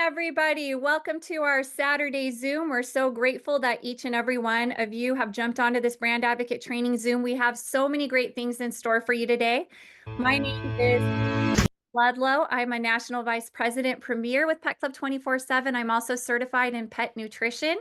everybody. Welcome to our Saturday Zoom. We're so grateful that each and every one of you have jumped onto this Brand Advocate Training Zoom. We have so many great things in store for you today. My name is Ludlow. I'm a National Vice President Premier with Pet Club 24/7. I'm also certified in pet nutrition.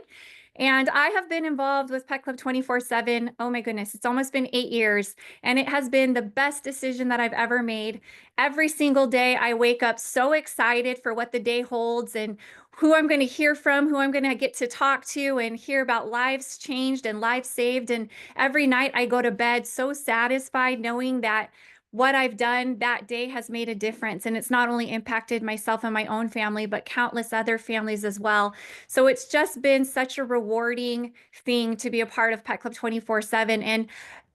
And I have been involved with Pet Club 24/7. Oh my goodness, it's almost been 8 years. And it has been the best decision that I've ever made. Every single day, I wake up so excited for what the day holds and who I'm going to hear from, who I'm going to get to talk to, and hear about lives changed and lives saved. And every night I go to bed so satisfied knowing that what I've done that day has made a difference. And it's not only impacted myself and my own family, but countless other families as well. So it's just been such a rewarding thing to be a part of Pet Club 24/7. And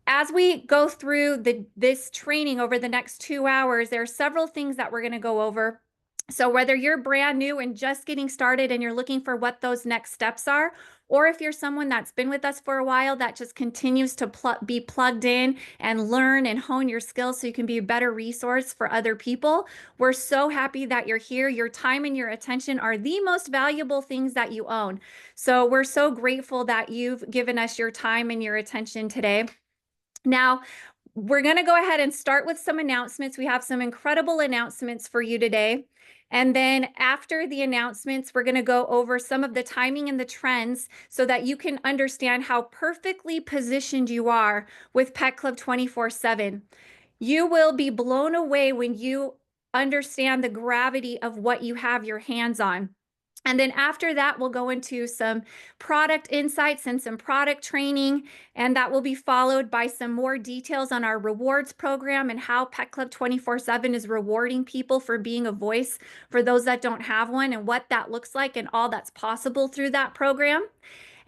as we go through this training over the next 2 hours, there are several things that we're going to go over. So whether you're brand new and just getting started and you're looking for what those next steps are, or if you're someone that's been with us for a while that just continues to be plugged in and learn and hone your skills so you can be a better resource for other people, we're so happy that you're here. Your time and your attention are the most valuable things that you own. So we're so grateful that you've given us your time and your attention today. Now, we're going to go ahead and start with some announcements. We have some incredible announcements for you today. And then after the announcements, we're going to go over some of the timing and the trends so that you can understand how perfectly positioned you are with Pet Club 24/7. You will be blown away when you understand the gravity of what you have your hands on. And then after that, we'll go into some product insights and some product training, and that will be followed by some more details on our rewards program and how Pet Club 24/7 is rewarding people for being a voice for those that don't have one and what that looks like and all that's possible through that program.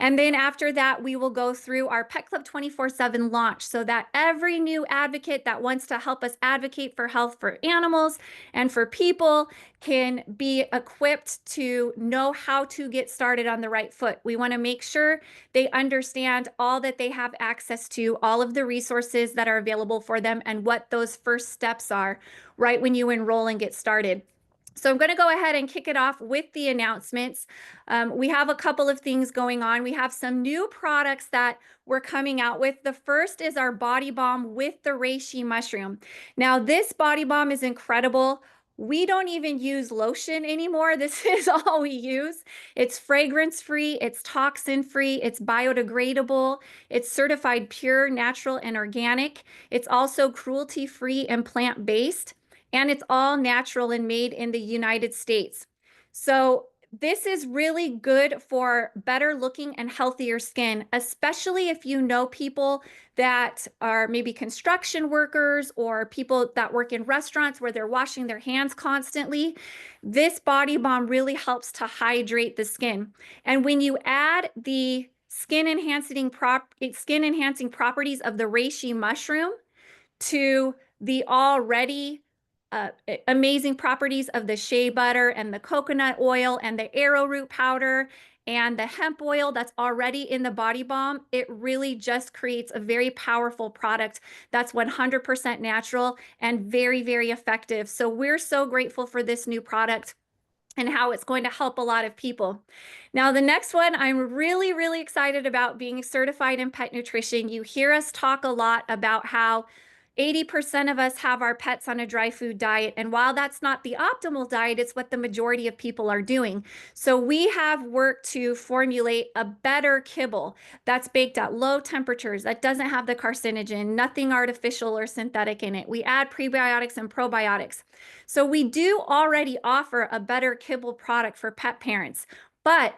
And then after that, we will go through our Pet Club 24/7 launch so that every new advocate that wants to help us advocate for health for animals and for people can be equipped to know how to get started on the right foot. We want to make sure they understand all that they have access to, all of the resources that are available for them, and what those first steps are right when you enroll and get started. So I'm going to go ahead and kick it off with the announcements. We have a couple of things going on. We have some new products that we're coming out with. The first is our body balm with the reishi mushroom. Now, this body balm is incredible. We don't even use lotion anymore. This is all we use. It's fragrance-free, it's toxin-free, it's biodegradable, it's certified pure, natural, and organic. It's also cruelty-free and plant-based, and it's all natural and made in the United States. So this is really good for better looking and healthier skin, especially if you know people that are maybe construction workers or people that work in restaurants where they're washing their hands constantly. This body balm really helps to hydrate the skin. And when you add the skin enhancing properties of the reishi mushroom to the already amazing properties of the shea butter and the coconut oil and the arrowroot powder and the hemp oil that's already in the body balm, it really just creates a very powerful product that's 100% natural and very, very effective. So we're so grateful for this new product and how it's going to help a lot of people. Now, the next one, I'm really, really excited about being certified in pet nutrition. You hear us talk a lot about how 80% of us have our pets on a dry food diet. And while that's not the optimal diet, it's what the majority of people are doing. So we have worked to formulate a better kibble that's baked at low temperatures, that doesn't have the carcinogen, nothing artificial or synthetic in it. We add prebiotics and probiotics. So we do already offer a better kibble product for pet parents. But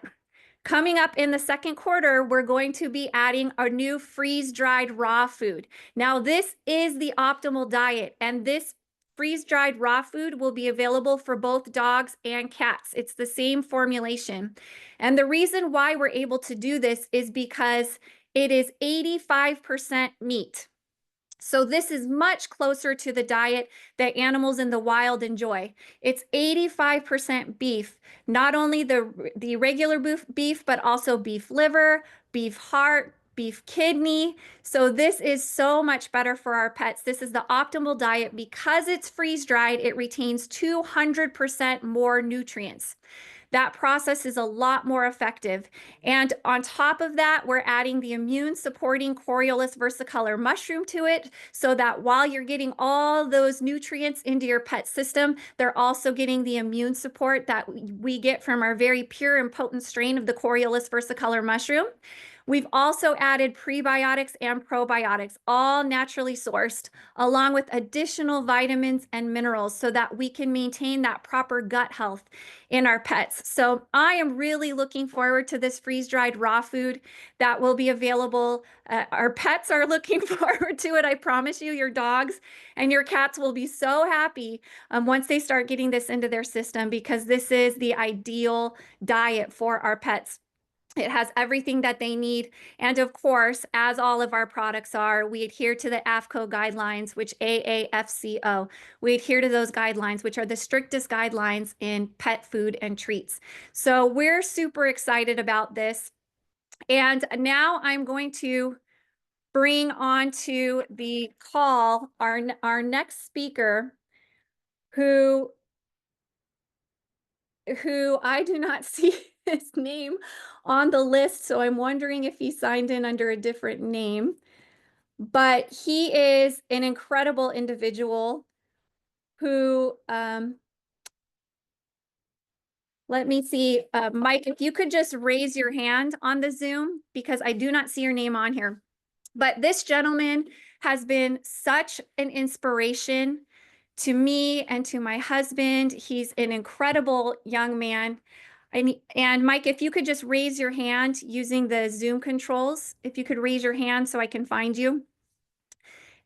coming up in the second quarter, we're going to be adding our new freeze-dried raw food. Now, this is the optimal diet, and this freeze-dried raw food will be available for both dogs and cats. It's the same formulation. And the reason why we're able to do this is because it is 85% meat. So this is much closer to the diet that animals in the wild enjoy. It's 85% beef, not only the regular beef, but also beef liver, beef heart, beef kidney. So this is so much better for our pets. This is the optimal diet. Because it's freeze-dried, it retains 200% more nutrients. that process is a lot more effective. And on top of that, we're adding the immune supporting Coriolis versicolor mushroom to it, so that while you're getting all those nutrients into your pet system, they're also getting the immune support that we get from our very pure and potent strain of the Coriolis versicolor mushroom. We've also added prebiotics and probiotics, all naturally sourced, along with additional vitamins and minerals so that we can maintain that proper gut health in our pets. So I am really looking forward to this freeze-dried raw food that will be available. Our pets are looking forward to it. I promise you, your dogs and your cats will be so happy once they start getting this into their system, because this is the ideal diet for our pets. It has everything that they need. And of course, as all of our products are, we adhere to the AAFCO guidelines, which AAFCO. We adhere to those guidelines, which are the strictest guidelines in pet food and treats. So we're super excited about this. And now I'm going to bring on to the call our next speaker, who I do not see his name on the list, so I'm wondering if he signed in under a different name. But he is an incredible individual who, let me see, Mike, if you could just raise your hand on the Zoom, because I do not see your name on here. But this gentleman has been such an inspiration to me and to my husband. He's an incredible young man. And Mike, if you could just raise your hand using the Zoom controls, if you could raise your hand so I can find you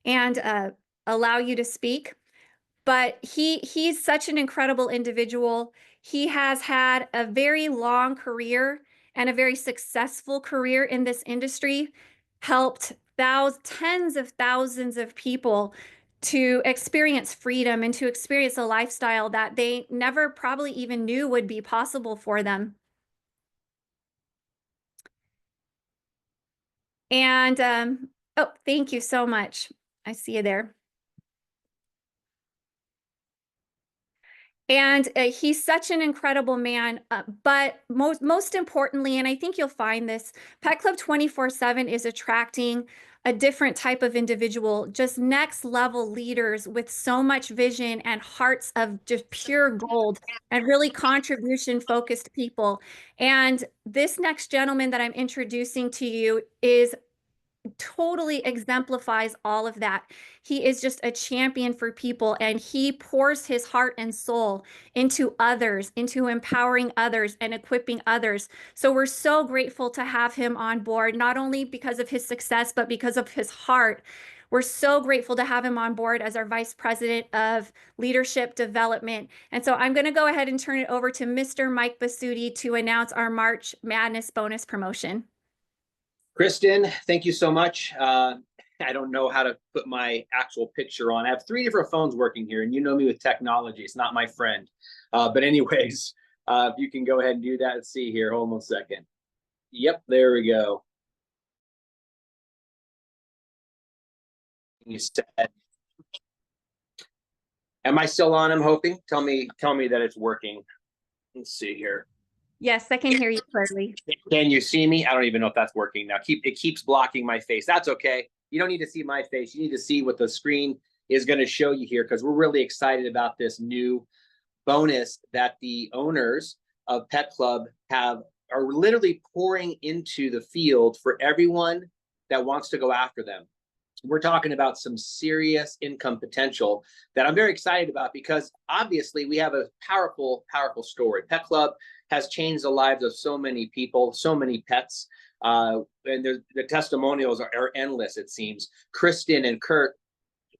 and allow you to speak. But he's such an incredible individual. He has had a very long career and a very successful career in this industry, helped tens of thousands of people to experience freedom and to experience a lifestyle that they never probably even knew would be possible for them. And oh, thank you so much. I see you there. And he's such an incredible man. But most importantly, and I think you'll find this, Pet Club 24/7 is attracting a different type of individual, just next level leaders with so much vision and hearts of just pure gold and really contribution focused people. And this next gentleman that I'm introducing to you is totally exemplifies all of that. He is just a champion for people, and he pours his heart and soul into others, into empowering others and equipping others. So we're so grateful to have him on board, not only because of his success, but because of his heart. We're so grateful to have him on board as our Vice President of Leadership Development. And so I'm going to go ahead and turn it over to Mr. Mike Basutti to announce our March Madness bonus promotion. Kristen, thank you so much. I don't know how to put my actual picture on. I have 3 different phones working here, and you know me with technology. It's not my friend. But anyways, if you can go ahead and do that. Let's see here. Hold on a second. Yep, there we go. You said, am I still on? I'm hoping. Tell me that it's working. Let's see here. Yes, I can hear you clearly. Can you see me? I don't even know if that's working now. It keeps blocking my face. That's okay. You don't need to see my face. You need to see what the screen is going to show you here, because we're really excited about this new bonus that the owners of Pet Club are literally pouring into the field for everyone that wants to go after them. We're talking about some serious income potential that I'm very excited about, because obviously we have a powerful, powerful story. Pet Club has changed the lives of so many people, so many pets, and the testimonials are endless, it seems. Kristen and Kurt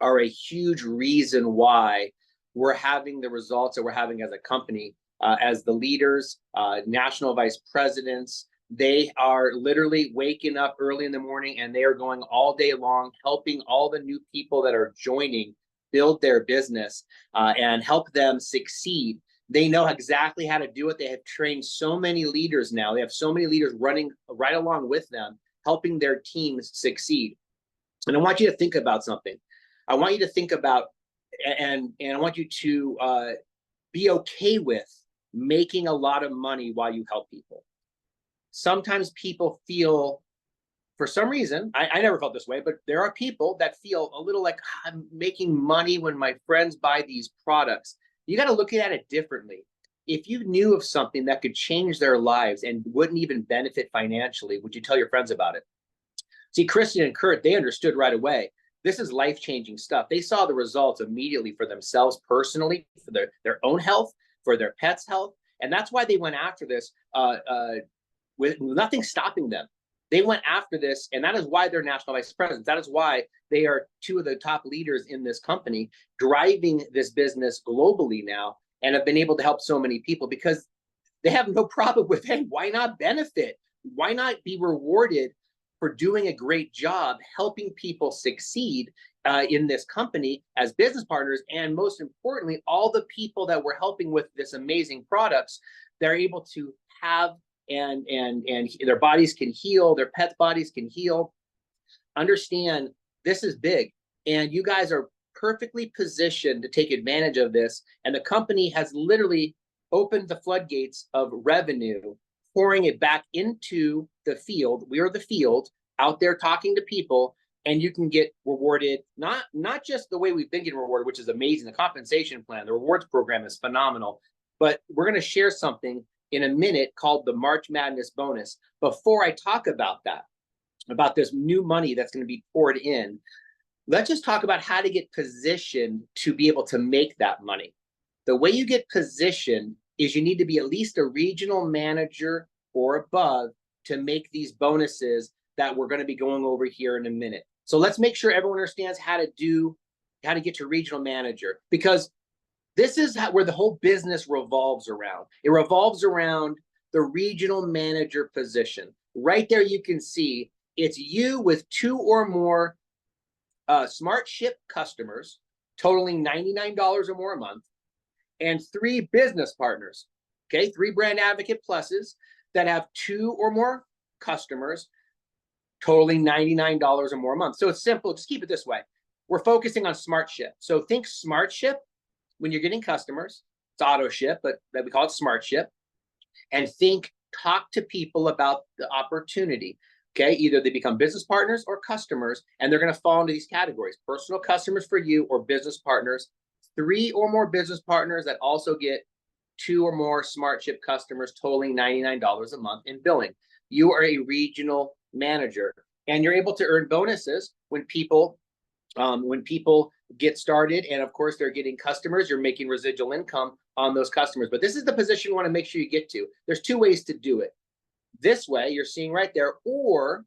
are a huge reason why we're having the results that we're having as a company, as the leaders, national vice presidents. They are literally waking up early in the morning, and they are going all day long, helping all the new people that are joining build their business and help them succeed. They know exactly how to do it. They have trained so many leaders now. They have so many leaders running right along with them, helping their teams succeed. And I want you to think about something. I want you to think about, and I want you to be okay with making a lot of money while you help people. Sometimes people feel, for some reason, I never felt this way, but there are people that feel a little like, I'm making money when my friends buy these products. You got to look at it differently. If you knew of something that could change their lives and wouldn't even benefit financially, would you tell your friends about it? See, Kristen and Kurt, they understood right away. This is life-changing stuff. They saw the results immediately for themselves personally, for their own health, for their pets' health. And that's why they went after this with nothing stopping them. They went after this, and that is why they're national vice presidents. That is why they are two of the top leaders in this company, driving this business globally now, and have been able to help so many people because they have no problem with, hey, why not benefit? Why not be rewarded for doing a great job helping people succeed in this company as business partners? And most importantly, all the people that we're helping with this amazing products, they're able to have and their bodies can heal, their pets' bodies can heal. Understand, this is big, and you guys are perfectly positioned to take advantage of this. And the company has literally opened the floodgates of revenue, pouring it back into the field. We are the field out there talking to people, and you can get rewarded, not just the way we've been getting rewarded, which is amazing. The compensation plan, the rewards program is phenomenal, but we're going to share something in a minute called the March Madness bonus. Before I talk about that, about this new money that's going to be poured in, let's just talk about how to get positioned to be able to make that money. The way you get positioned is you need to be at least a regional manager or above to make these bonuses that we're going to be going over here in a minute. So let's make sure everyone understands how to get to regional manager, because this is where the whole business revolves around. It revolves around the regional manager position. Right there, you can see it's you with 2 or more SmartShip customers totaling $99 or more a month, and 3 business partners, okay? 3 brand advocate pluses that have 2 or more customers totaling $99 or more a month. So it's simple, just keep it this way. We're focusing on SmartShip. So think SmartShip when you're getting customers. It's auto ship, but we call it SmartShip. And think, talk to people about the opportunity. Okay, either they become business partners or customers, and they're going to fall into these categories: personal customers for you or business partners. 3 or more business partners that also get 2 or more SmartShip customers totaling $99 a month in billing. You are a regional manager, and you're able to earn bonuses when people get started, and of course they're getting customers. You're making residual income on those customers. But this is the position you want to make sure you get to. There's 2 ways to do it. This way, you're seeing right there, or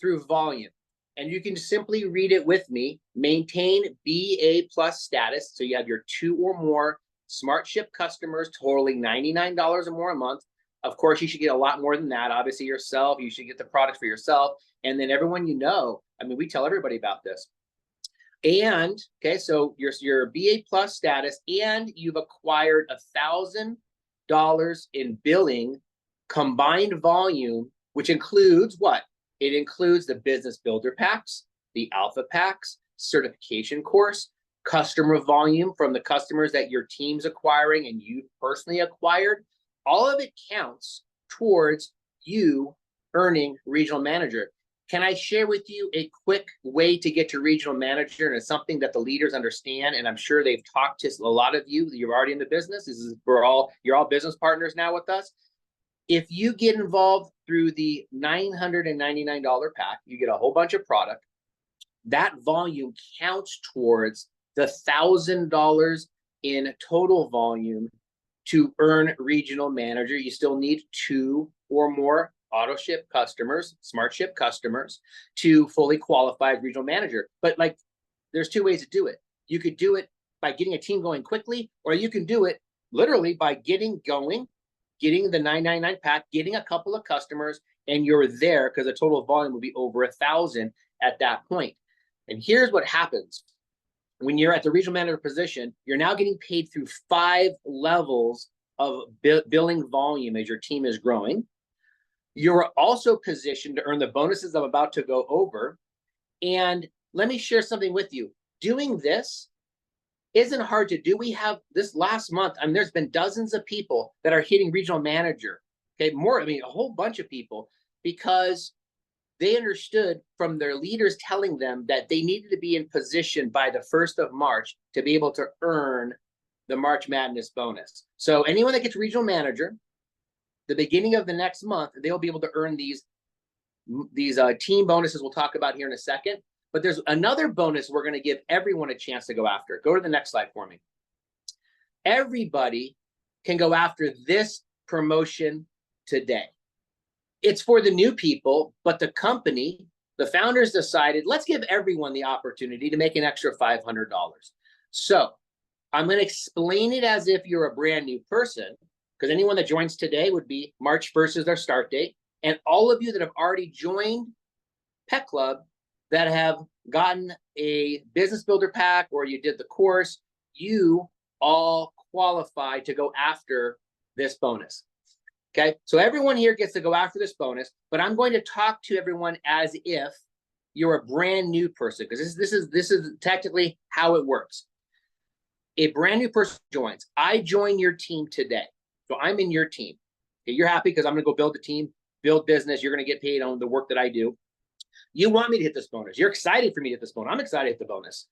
through volume. And you can simply read it with me: maintain BA plus status. So you have your 2 or more SmartShip customers totaling $99 or more a month. Of course, you should get a lot more than that. Obviously, yourself, you should get the product for yourself. And then everyone you know, I mean, we tell everybody about this. And, okay, so your BA plus status, and you've acquired $1,000 in billing combined volume, which includes what? It includes the business builder packs, the alpha packs, certification course, customer volume from the customers that your team's acquiring and you personally acquired. All of it counts towards you earning regional manager. Can I share with you a quick way to get to regional manager? And it's something that the leaders understand, and I'm sure they've talked to a lot of you. You're already in the business. You're all business partners now with us. If you get involved through the $999 pack, you get a whole bunch of product. That volume counts towards the $1,000 in total volume to earn regional manager. You still need 2 or more auto ship customers, SmartShip customers, to fully qualify as regional manager. But like, there's 2 ways to do it. You could do it by getting a team going quickly, or you can do it literally by getting going, getting the 999 pack, getting a couple of customers, and you're there, because the total volume will be over 1,000 at that point. And here's what happens. When you're at the regional manager position, you're now getting paid through 5 levels of billing volume as your team is growing. You're also positioned to earn the bonuses I'm about to go over. And let me share something with you. Doing this isn't hard to do. We have this last month, I mean, there's been dozens of people that are hitting regional manager. Okay, more, I mean, a whole bunch of people, because they understood from their leaders telling them that they needed to be in position by the 1st of March to be able to earn the March Madness bonus. So anyone that gets regional manager, the beginning of the next month, they'll be able to earn these team bonuses we'll talk about here in a second. But there's another bonus we're going to give everyone a chance to go after. Go to the next slide for me. Everybody can go after this promotion today. It's for the new people, but the company, the founders decided, let's give everyone the opportunity to make an extra $500. So I'm going to explain it as if you're a brand new person, because anyone that joins today would be March 1st is their start date. And all of you that have already joined Pet Club, that have gotten a business builder pack or you did the course, you all qualify to go after this bonus. Okay, so everyone here gets to go after this bonus, but I'm going to talk to everyone as if you're a brand new person, because this is technically how it works. A brand new person joins. I join your team today, so I'm in your team. Okay, you're happy because I'm going to go build a team, build business. You're going to get paid on the work that I do. You want me to hit this bonus. You're excited for me to hit this bonus. I'm excited to hit the bonus.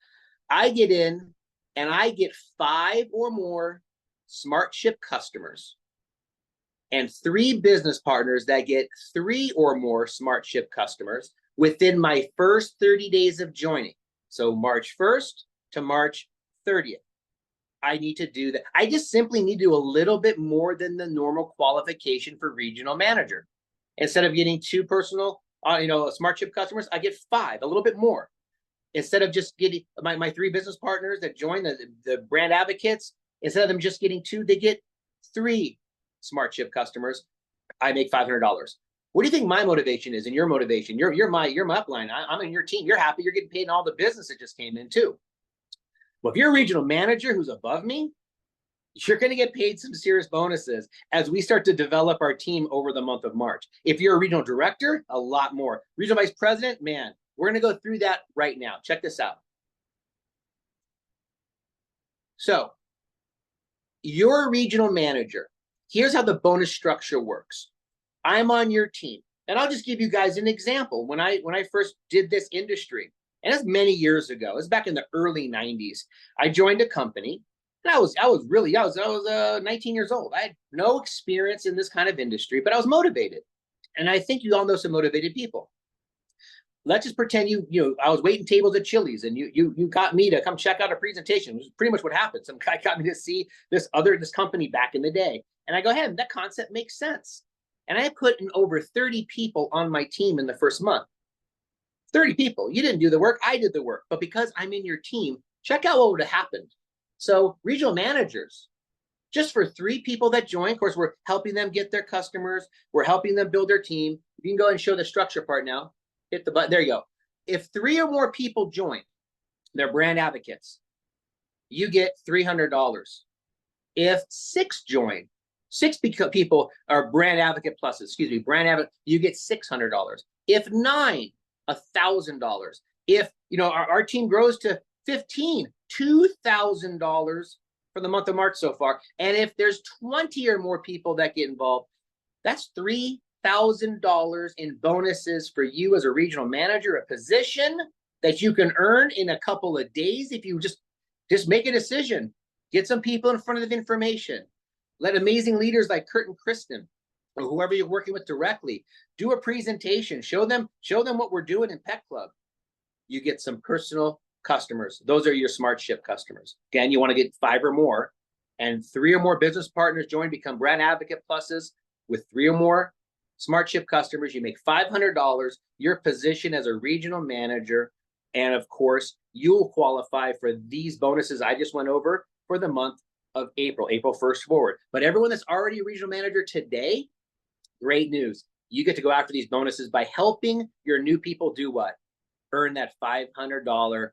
I get in and I get 5 or more SmartShip customers and 3 business partners that get 3 or more SmartShip customers within my first 30 days of joining. So March 1st to March 30th. I need to do that. I just simply need to do a little bit more than the normal qualification for regional manager. Instead of getting 2 personal SmartShip customers, I get 5, a little bit more. Instead of just getting my 3 business partners that join the brand advocates, instead of them just getting 2, they get 3 SmartShip customers. I make $500. What do you think my motivation is and your motivation? You're my upline. I'm in your team. You're happy. You're getting paid in all the business that just came in too. Well, if you're a regional manager who's above me, you're going to get paid some serious bonuses as we start to develop our team over the month of March. If you're a regional director, a lot more. Regional vice president, man, we're going to go through that right now. Check this out. So you're a regional manager. Here's how the bonus structure works. I'm on your team, and I'll just give you guys an example. When I first did this industry, and it's many years ago, it was back in the early 90s, I joined a company. And I was 19 years old. I had no experience in this kind of industry, but I was motivated. And I think you all know some motivated people. Let's just pretend I was waiting tables at Chili's and you got me to come check out a presentation, which is pretty much what happened. Some guy got me to see this company back in the day. And I go, hey, that concept makes sense. And I put in over 30 people on my team in the first month. 30 people. You didn't do the work. I did the work. But because I'm in your team, check out what would have happened. So regional managers, just for 3 people that join, of course, we're helping them get their customers. We're helping them build their team. You can go ahead and show the structure part now. Hit the button. There you go. If 3 or more people join, they're brand advocates, you get $300. If 6 join, 6 people are brand advocate pluses, brand advocate, you get $600. If 9, $1,000. If our team grows to 15, $2,000 for the month of March so far. And if there's 20 or more people that get involved, that's $3,000 in bonuses for you as a regional manager, a position that you can earn in a couple of days if you just make a decision. Get some people in front of the information. Let amazing leaders like Kurt and Kristen, or whoever you're working with directly, do a presentation. Show them what we're doing in Pet Club. You get some personal customers. Those are your SmartShip customers. Again, you want to get 5 or more, and 3 or more business partners join, become brand advocate pluses with 3 or more SmartShip customers. You make $500. Your position as a regional manager, and of course, you'll qualify for these bonuses I just went over for the month of April 1st forward. But everyone that's already a regional manager today, great news. You get to go after these bonuses by helping your new people do what? Earn that $500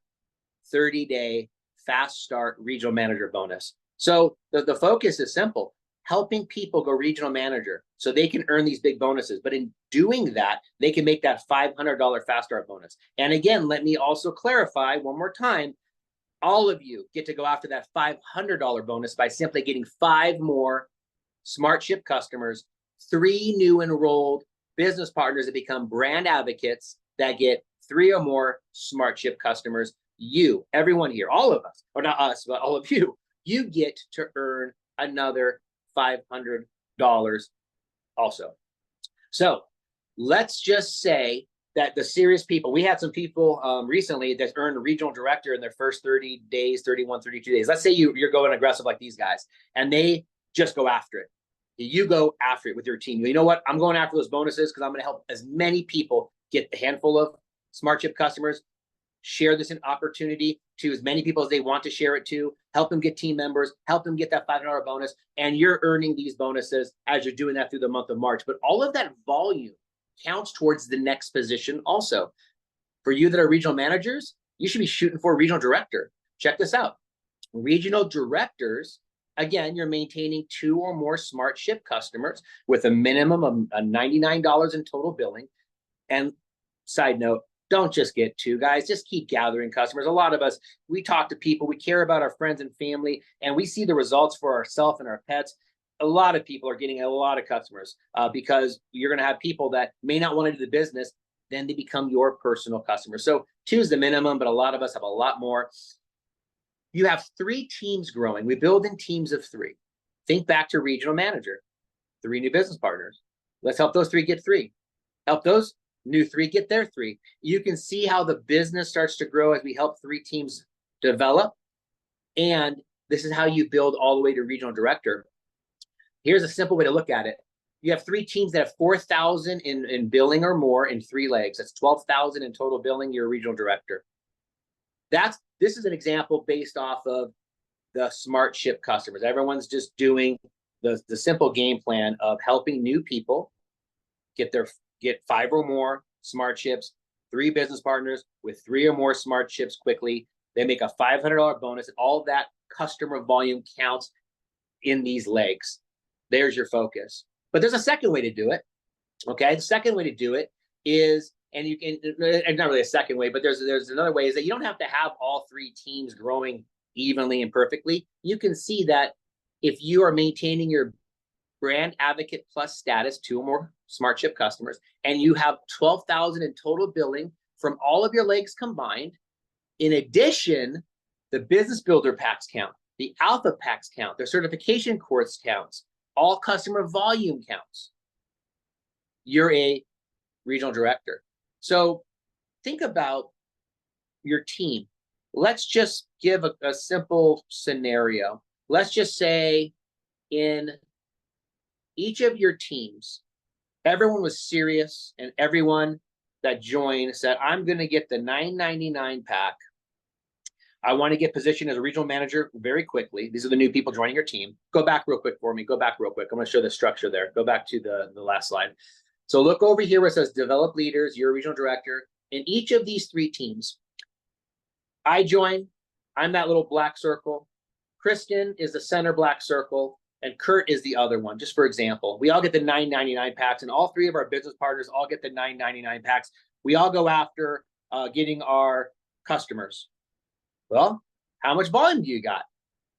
30-day fast start regional manager bonus. So the focus is simple, helping people go regional manager so they can earn these big bonuses. But in doing that, they can make that $500 fast start bonus. And again, let me also clarify one more time, all of you get to go after that $500 bonus by simply getting 5 more SmartShip customers, 3 new enrolled business partners that become brand advocates that get 3 or more SmartShip customers. You, everyone here, all of us, or not us, but all of you, you get to earn another $500 also. So let's just say that the serious people, we had some people recently that earned a regional director in their first 30 days, 31, 32 days. Let's say you're going aggressive like these guys, and they just go after it. You go after it with your team. You know what? I'm going after those bonuses because I'm going to help as many people get a handful of SmartShip customers, share this an opportunity to as many people as they want to share it to, help them get team members, help them get that $500 bonus, and you're earning these bonuses as you're doing that through the month of March. But all of that volume counts towards the next position also. For you that are regional managers, you should be shooting for a regional director. Check this out. Regional directors, again, you're maintaining 2 or more SmartShip customers with a minimum of $99 in total billing. And side note, don't just get 2, guys. Just keep gathering customers. A lot of us, we talk to people, we care about our friends and family, and we see the results for ourselves and our pets. A lot of people are getting a lot of customers because you're going to have people that may not want to do the business, then they become your personal customers. So 2 is the minimum, but a lot of us have a lot more. You have 3 teams growing. We build in teams of 3. Think back to regional manager, 3 new business partners. Let's help those 3 get 3. Help those new 3 get their 3. You can see how the business starts to grow as we help 3 teams develop. And this is how you build all the way to regional director. Here's a simple way to look at it. You have 3 teams that have 4,000 in billing or more in 3 legs. That's 12,000 in total billing. You're a regional director. This is an example based off of the SmartShip customers. Everyone's just doing the simple game plan of helping new people get 5 or more SmartShips, 3 business partners with 3 or more SmartShips quickly. They make a $500 bonus, and all that customer volume counts in these legs. There's your focus. But there's a second way to do it. Okay, the second way to do it is, and you can, and not really a second way, but there's another way, is that you don't have to have all 3 teams growing evenly and perfectly. You can see that if you are maintaining your brand advocate plus status, 2 or more SmartShip customers, and you have 12,000 in total billing from all of your legs combined, in addition, the business builder packs count, the alpha packs count, their certification course counts, all customer volume counts, you're a regional director. So think about your team. Let's just give a simple scenario. Let's just say in each of your teams, everyone was serious, and everyone that joined said, I'm going to get the $9.99 pack. I want to get positioned as a regional manager very quickly. These are the new people joining your team. Go back real quick for me. Go back real quick. I'm going to show the structure there. Go back to the last slide. So look over here where it says develop leaders. You're a regional director. In each of these 3 teams, I join. I'm that little black circle. Kristen is the center black circle, and Kurt is the other one, just for example. We all get the $9.99 packs, and all 3 of our business partners all get the $9.99 packs. We all go after getting our customers. Well, how much volume do you got?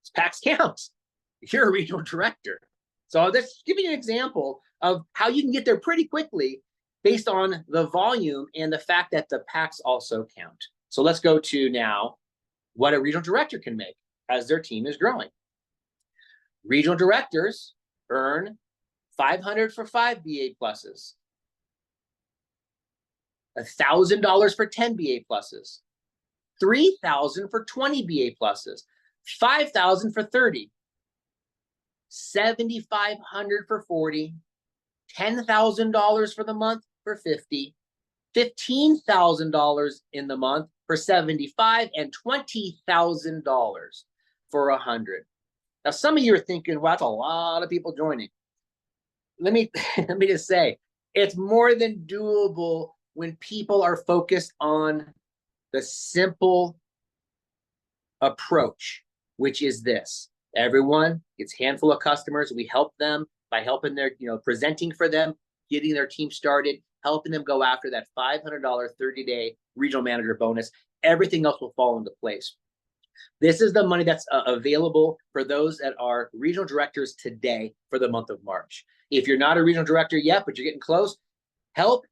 This packs counts. You're a regional director. So that's giving you an example of how you can get there pretty quickly based on the volume and the fact that the packs also count. So let's go to now what a regional director can make as their team is growing. Regional directors earn $500 for 5 BA pluses, $1,000 for 10 BA pluses, $3,000 for 20 BA pluses, $5,000 for 30, $7,500 for 40, $10,000 for the month for 50, $15,000 in the month for 75, and $20,000 for 100. Now, some of you are thinking, well, that's a lot of people joining. Let me just say, it's more than doable when people are focused on the simple approach, which is this. Everyone gets a handful of customers. We help them by helping their, presenting for them, getting their team started, helping them go after that $500 30-day regional manager bonus. Everything else will fall into place. This is the money that's available for those that are regional directors today for the month of March. If you're not a regional director yet, but you're getting close, help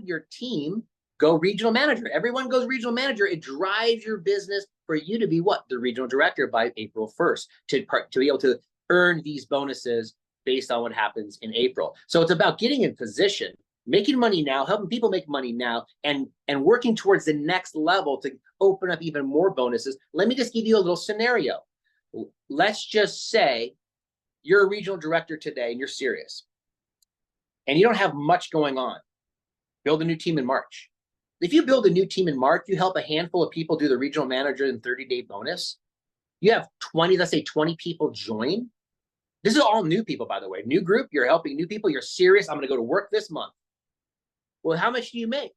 your team go regional manager. Everyone goes regional manager. It drives your business for you to be what? The regional director by April 1st to be able to earn these bonuses based on what happens in April. So it's about getting in position, making money now, helping people make money now, and working towards the next level to open up even more bonuses. Let me just give you a little scenario. Let's just say you're a regional director today and you're serious and you don't have much going on. Build a new team in March. If you build a new team in March, you help a handful of people do the regional manager and 30-day bonus. You have 20, let's say 20 people join. This is all new people, by the way. New group, you're helping new people. You're serious. I'm going to go to work this month. Well, how much do you make?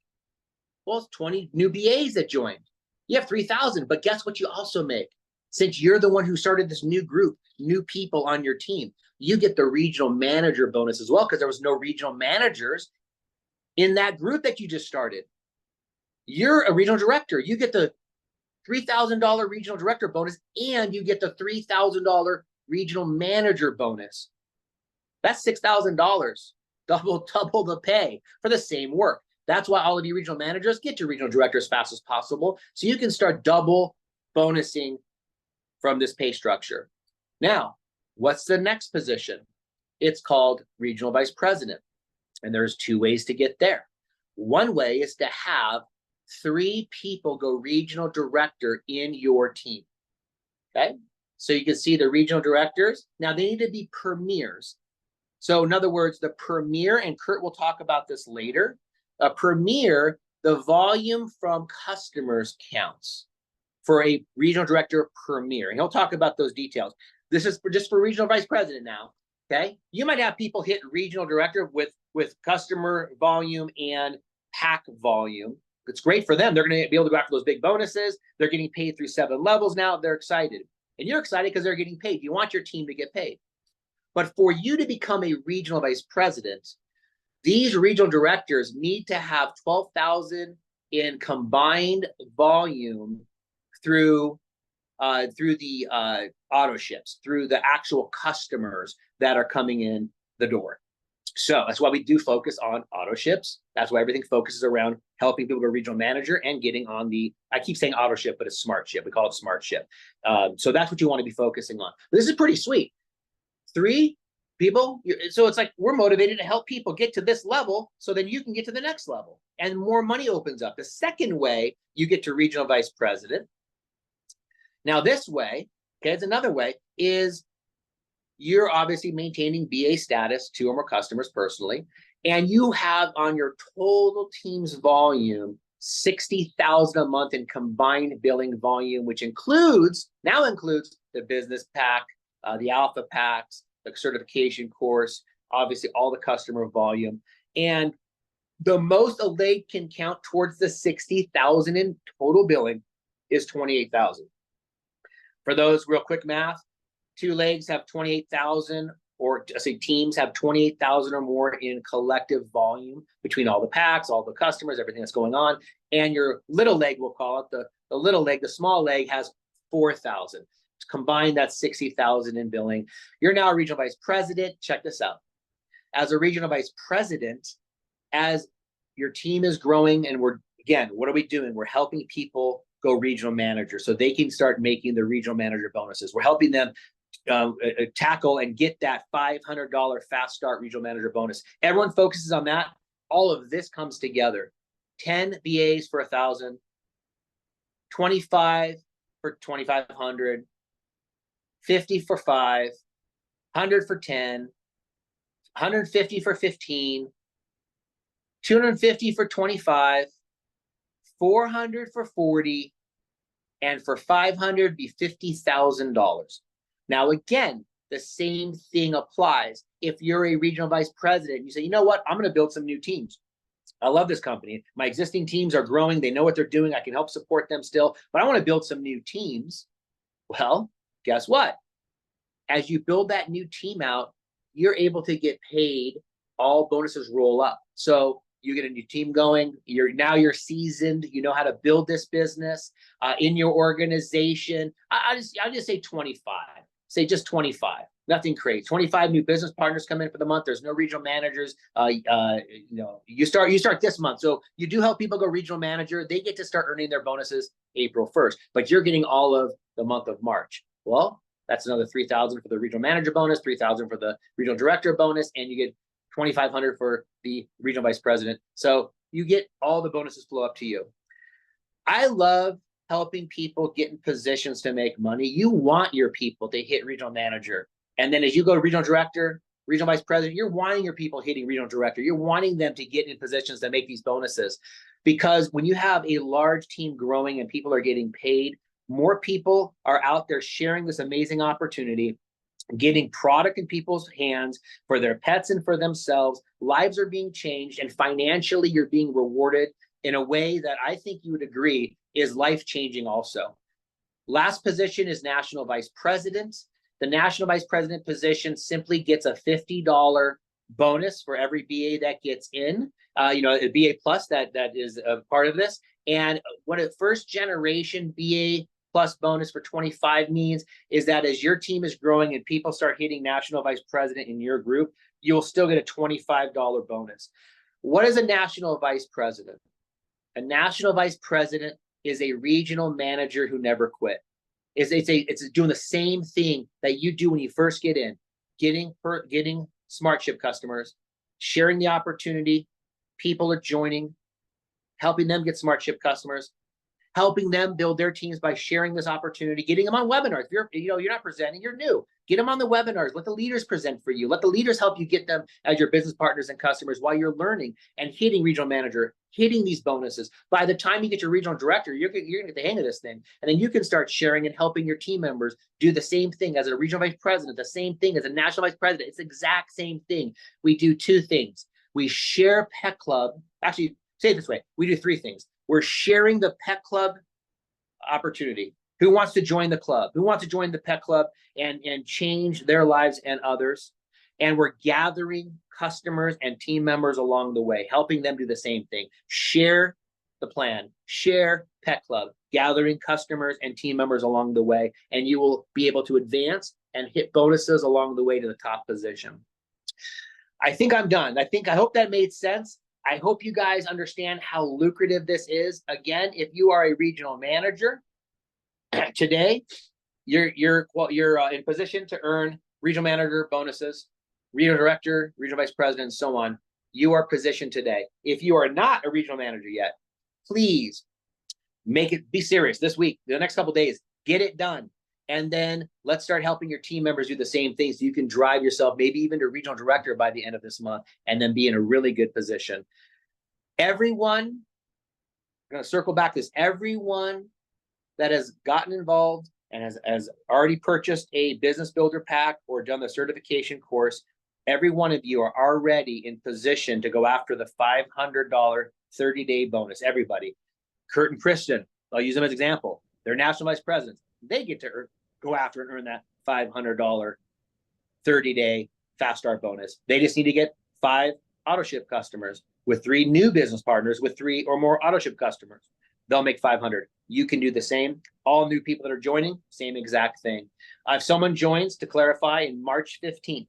Well, it's 20 new BAs that joined. You have 3,000, but guess what you also make? Since you're the one who started this new group, new people on your team, you get the regional manager bonus as well because there was no regional managers in that group that you just started. You're a regional director. You get the $3,000 regional director bonus and you get the $3,000 regional manager bonus. That's $6,000, double the pay for the same work. That's why all of you regional managers get to regional director as fast as possible so you can start double bonusing from this pay structure. Now, what's the next position? It's called regional vice president. And there's two ways to get there. One way is to have 3 people go regional director in your team. Okay? So you can see the regional directors. Now they need to be premiers. So in other words, the premier, and Kurt will talk about this later, a premier, the volume from customers counts for a regional director premier. And he'll talk about those details. This is just for regional vice president now. Okay? You might have people hit regional director with customer volume and pack volume. It's great for them. They're going to be able to go after those big bonuses. They're getting paid through 7 levels now. They're excited. And you're excited because they're getting paid. You want your team to get paid. But for you to become a regional vice president, these regional directors need to have 12,000 in combined volume through the auto ships, through the actual customers that are coming in the door. So that's why we do focus on auto ships. That's why everything focuses around helping people go regional manager and getting on the, I keep saying auto ship, but it's smart ship. We call it smart ship. So that's what you want to be focusing on. But this is pretty sweet. 3 people. So it's like we're motivated to help people get to this level so then you can get to the next level and more money opens up. The second way you get to regional vice president. Now this way, okay, it's another way, is you're obviously maintaining BA status, 2 or more customers personally, and you have on your total team's volume 60,000 a month in combined billing volume, which now includes the business pack, the alpha packs, the certification course, obviously all the customer volume. And the most a leg can count towards the 60,000 in total billing is 28,000. For those real quick math, 2 legs have 28,000, or I say teams have 28,000 or more in collective volume between all the packs, all the customers, everything that's going on. And your little leg, we'll call it, the little leg, the small leg has 4,000. Combined, that's 60,000 in billing. You're now a regional vice president. Check this out. As a regional vice president, as your team is growing, and what are we doing? We're helping people go regional manager so they can start making the regional manager bonuses. We're helping them tackle and get that $500 fast start regional manager bonus. Everyone focuses on that. All of this comes together. 10 BAs for 1,000, 25 for 2,500, 50 for 5, 100 for 10, 150 for 15, 250 for 25, 400 for 40, and for 500 be $50,000. Now, again, the same thing applies. If you're a regional vice president, you say, you know what, I'm going to build some new teams. I love this company. My existing teams are growing. They know what they're doing. I can help support them still, but I want to build some new teams. Well, guess what? As you build that new team out, you're able to get paid. All bonuses roll up. So You get a new team going. You're seasoned. You know how to build this business in your organization. I'll just say 25. Say just 25. Nothing crazy. 25 new business partners come in for the month. There's no regional managers. You start this month. So you do help people go regional manager. They get to start earning their bonuses April 1st, but you're getting all of the month of March. Well, that's another 3,000 for the regional manager bonus, 3,000 for the regional director bonus, and you get 2,500 for the regional vice president. So you get all the bonuses flow up to you. I love helping people get in positions to make money. You want your people to hit regional manager. And then as you go to regional director, regional vice president, you're wanting your people hitting regional director. You're wanting them to get in positions to make these bonuses. Because when you have a large team growing and people are getting paid, more people are out there sharing this amazing opportunity, getting product in people's hands for their pets and for themselves. Lives are being changed, and financially you're being rewarded in a way that I think you would agree is life-changing also. Last position is national vice president. The national vice president position simply gets a $50 bonus for every BA that gets in, a BA plus that is a part of this. And what a first generation BA plus bonus for 25 means is that as your team is growing and people start hitting national vice president in your group, you'll still get a $25 bonus. What is a national vice president? A national vice president is a regional manager who never quit. It's doing the same thing that you do when you first get in, getting SmartShip customers, sharing the opportunity, people are joining, helping them get SmartShip customers, helping them build their teams by sharing this opportunity, getting them on webinars. If you're not presenting, you're new. Get them on the webinars. Let the leaders present for you. Let the leaders help you get them as your business partners and customers while you're learning and hitting regional manager, hitting these bonuses. By the time you get your regional director, you're going to get the hang of this thing. And then you can start sharing and helping your team members do the same thing as a regional vice president, the same thing as a national vice president. It's the exact same thing. We do two things. We share Pet Club. Actually, say it this way. We do three things. We're sharing the Pet Club opportunity. Who wants to join the club? Who wants to join the Pet Club and change their lives and others? And we're gathering customers and team members along the way, helping them do the same thing. Share the plan, share Pet Club, gathering customers and team members along the way, and you will be able to advance and hit bonuses along the way to the top position. I think I'm done. I hope that made sense. I hope you guys understand how lucrative this is. Again, if you are a regional manager today, you're in position to earn regional manager bonuses, regional director, regional vice president, and so on. You are positioned today. If you are not a regional manager yet, please be serious this week, the next couple of days, get it done. And then let's start helping your team members do the same thing so you can drive yourself maybe even to regional director by the end of this month and then be in a really good position. Everyone, I'm going to circle back this, everyone that has gotten involved and has already purchased a business builder pack or done the certification course, every one of you are already in position to go after the $500 30-day bonus. Everybody. Kurt and Kristen, I'll use them as an example. They're national vice presidents. They get to go after and earn that $500 30-day fast start bonus. They just need to get 5 AutoShip customers with 3 new business partners with 3 or more AutoShip customers. They'll make 500. You can do the same. All new people that are joining, same exact thing. If someone joins, to clarify, in March 15th,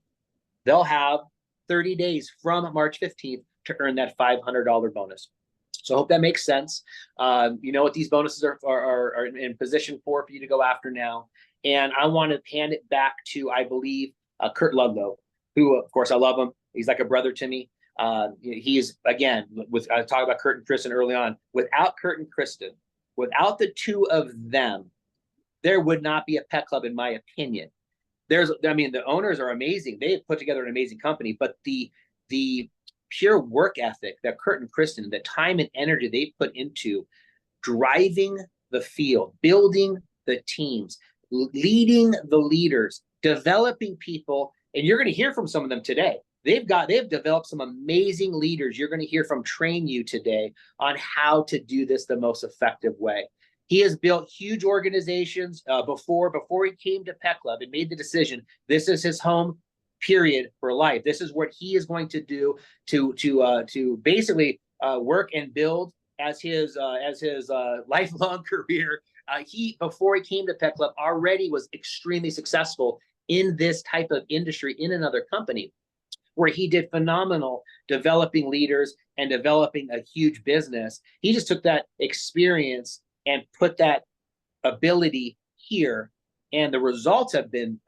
they'll have 30 days from March 15th to earn that $500 bonus. So I hope that makes sense. You know what these bonuses are in position for you to go after now. And I want to hand it back to, I believe, Kurt Ludlow, who, of course, I love him. He's like a brother to me. He's, again, I talked about Kurt and Kristen early on. Without Kurt and Kristen, without the two of them, there would not be a Pet Club, in my opinion. The owners are amazing. They have put together an amazing company, but the pure work ethic that Kurt and Kristen, the time and energy they put into driving the field, building the teams, leading the leaders, developing people, and you're going to hear from some of them today. They've developed some amazing leaders you're going to hear from train you today on how to do this the most effective way. He has built huge organizations before he came to Pet Club and made the decision. This is his home, period, for life. This is what he is going to do to basically work and build as his lifelong career. He before he came to Pet Club already was extremely successful in this type of industry in another company, where he did phenomenal developing leaders and developing a huge business. He just took that experience and put that ability here, and the results have been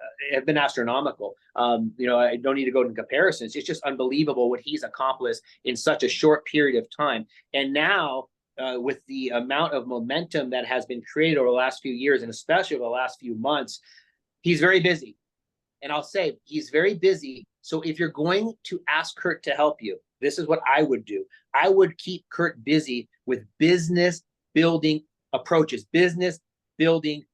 astronomical. I don't need to go into comparisons. It's just unbelievable what he's accomplished in such a short period of time. And now, with the amount of momentum that has been created over the last few years, and especially over the last few months, he's very busy. And I'll say he's very busy. So if you're going to ask Kurt to help you, this is what I would do. I would keep Kurt busy with business building approaches, business building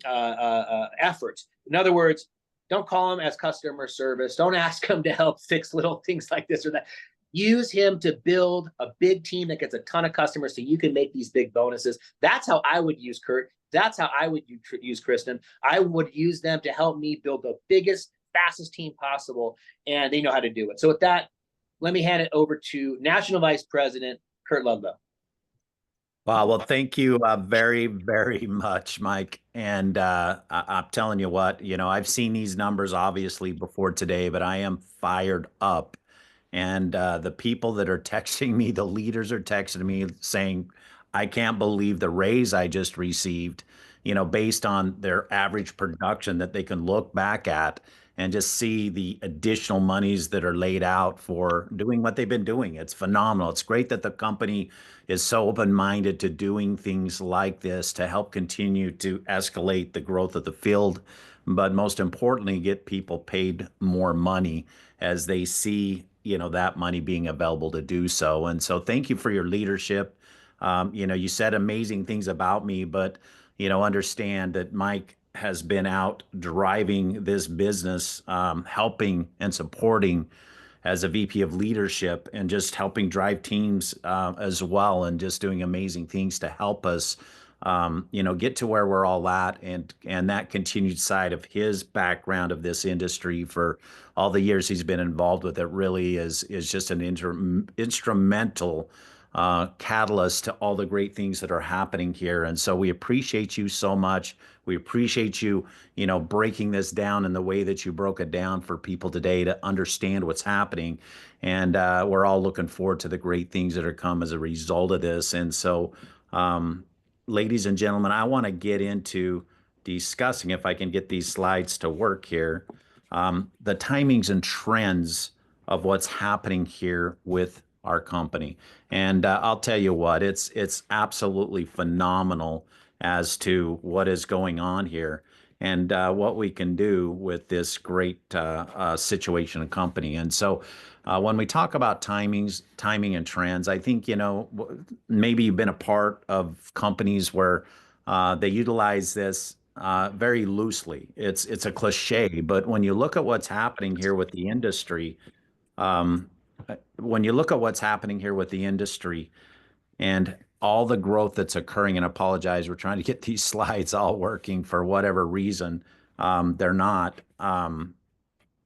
efforts. In other words, don't call him as customer service. Don't ask him to help fix little things like this or that. Use him to build a big team that gets a ton of customers so you can make these big bonuses. That's how I would use Kurt. That's how I would use Kristen. I would use them to help me build the biggest, fastest team possible, and they know how to do it. So with that, let me hand it over to National Vice President Kurt Ludlow. Wow. Well, thank you very, very much, Mike. And I'm telling you what, I've seen these numbers obviously before today, but I am fired up. And the people that are texting me, the leaders are texting me saying, I can't believe the raise I just received, based on their average production that they can look back at and just see the additional monies that are laid out for doing what they've been doing. It's phenomenal. It's great that the company is so open-minded to doing things like this to help continue to escalate the growth of the field, but most importantly, get people paid more money as they see, that money being available to do so. And so thank you for your leadership. You said amazing things about me, but, understand that Mike has been out driving this business, helping and supporting as a VP of leadership and just helping drive teams as well, and just doing amazing things to help us, get to where we're all at, and that continued side of his background of this industry for all the years he's been involved with it really is just an instrumental catalyst to all the great things that are happening here. And so we appreciate you so much. We appreciate you, breaking this down in the way that you broke it down for people today to understand what's happening. And we're all looking forward to the great things that are come as a result of this. And so, ladies and gentlemen, I want to get into discussing, if I can get these slides to work here, the timings and trends of what's happening here with our company. And I'll tell you what, it's absolutely phenomenal as to what is going on here and what we can do with this great situation and company. And so when we talk about timing and trends, I think, maybe you've been a part of companies where they utilize this very loosely. It's a cliche, but when you look at what's happening here with the industry, and all the growth that's occurring, and I apologize, we're trying to get these slides all working for whatever reason. They're not.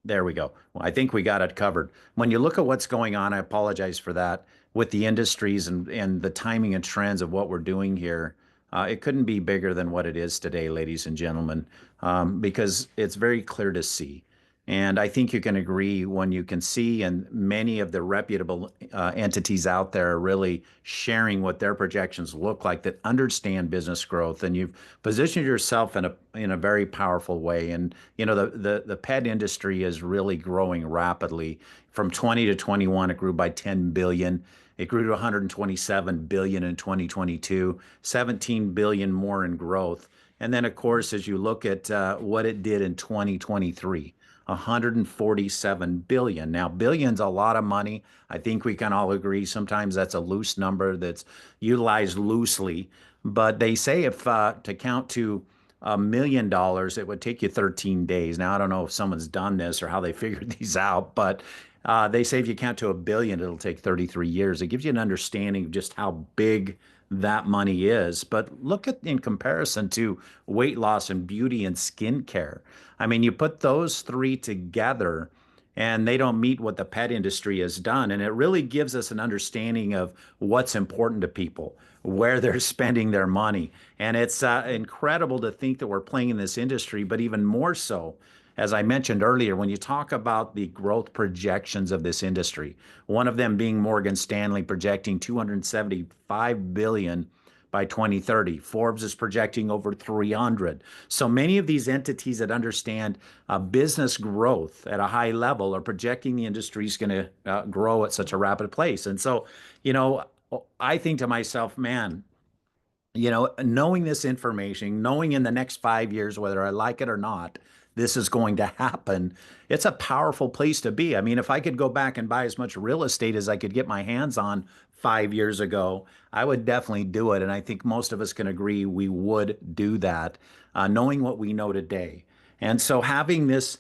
There we go. Well, I think we got it covered. When you look at what's going on, I apologize for that, with the industries and the timing and trends of what we're doing here, it couldn't be bigger than what it is today, ladies and gentlemen, because it's very clear to see. And I think you can agree when you can see, and many of the reputable entities out there are really sharing what their projections look like that understand business growth. And you've positioned yourself in a very powerful way. And the pet industry is really growing rapidly. From 20 to 21, it grew by 10 billion. It grew to 127 billion in 2022, 17 billion more in growth. And then, of course, as you look at what it did in 2023. 147 billion. Now, billion's a lot of money. I think we can all agree sometimes that's a loose number that's utilized loosely. But they say if to count to $1 million, it would take you 13 days. Now, I don't know if someone's done this or how they figured these out, but they say if you count to $1 billion, it'll take 33 years. It gives you an understanding of just how big that money is. But look at in comparison to weight loss and beauty and skincare. I mean, you put those three together and they don't meet what the pet industry has done. And it really gives us an understanding of what's important to people, where they're spending their money. And it's incredible to think that we're playing in this industry, but even more so, as I mentioned earlier, when you talk about the growth projections of this industry, one of them being Morgan Stanley projecting 275 billion by 2030. Forbes is projecting over 300. So many of these entities that understand business growth at a high level are projecting the industry is going to grow at such a rapid pace. And so, you know, I think to myself, man, you know, knowing this information, knowing in the next 5 years, whether I like it or not, this is going to happen. It's a powerful place to be. I mean, if I could go back and buy as much real estate as I could get my hands on 5 years ago, I would definitely do it. And I think most of us can agree we would do that, knowing what we know today. And so having this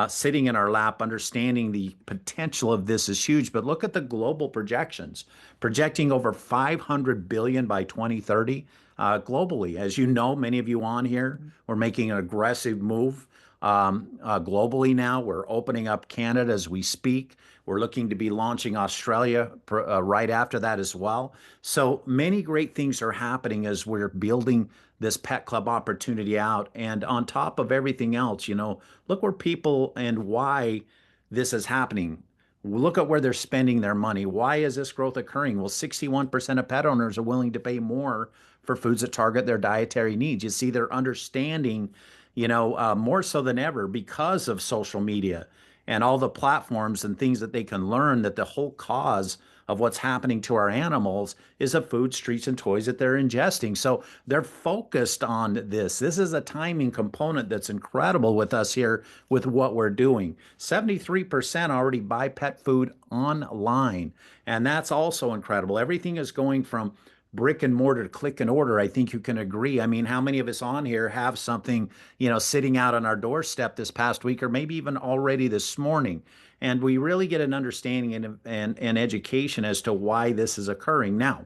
sitting in our lap, understanding the potential of this is huge. But look at the global projections, projecting over 500 billion by 2030 globally. As you know, many of you on here, we're making an aggressive move globally now. We're opening up Canada as we speak. We're looking to be launching Australia right after that as well. So many great things are happening as we're building this pet club opportunity out. And on top of everything else, you know, look where people and why this is happening. Look at where they're spending their money. Why is this growth occurring? Well, 61% of pet owners are willing to pay more for foods that target their dietary needs. You see, they're understanding, you know, more so than ever because of social media and all the platforms and things that they can learn, that the whole cause of what's happening to our animals is the food, treats, and toys that they're ingesting. So they're focused on this. This is a timing component that's incredible with us here with what we're doing. 73% already buy pet food online, and that's also incredible. Everything is going from brick and mortar, click and order. I think you can agree. I mean, how many of us on here have something, you know, sitting out on our doorstep this past week, or maybe even already this morning? And we really get an understanding and education as to why this is occurring. Now,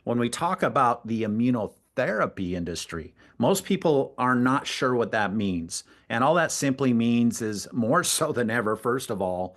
when we talk about the immunotherapy industry, most people are not sure what that means. And all that simply means is, more so than ever, first of all,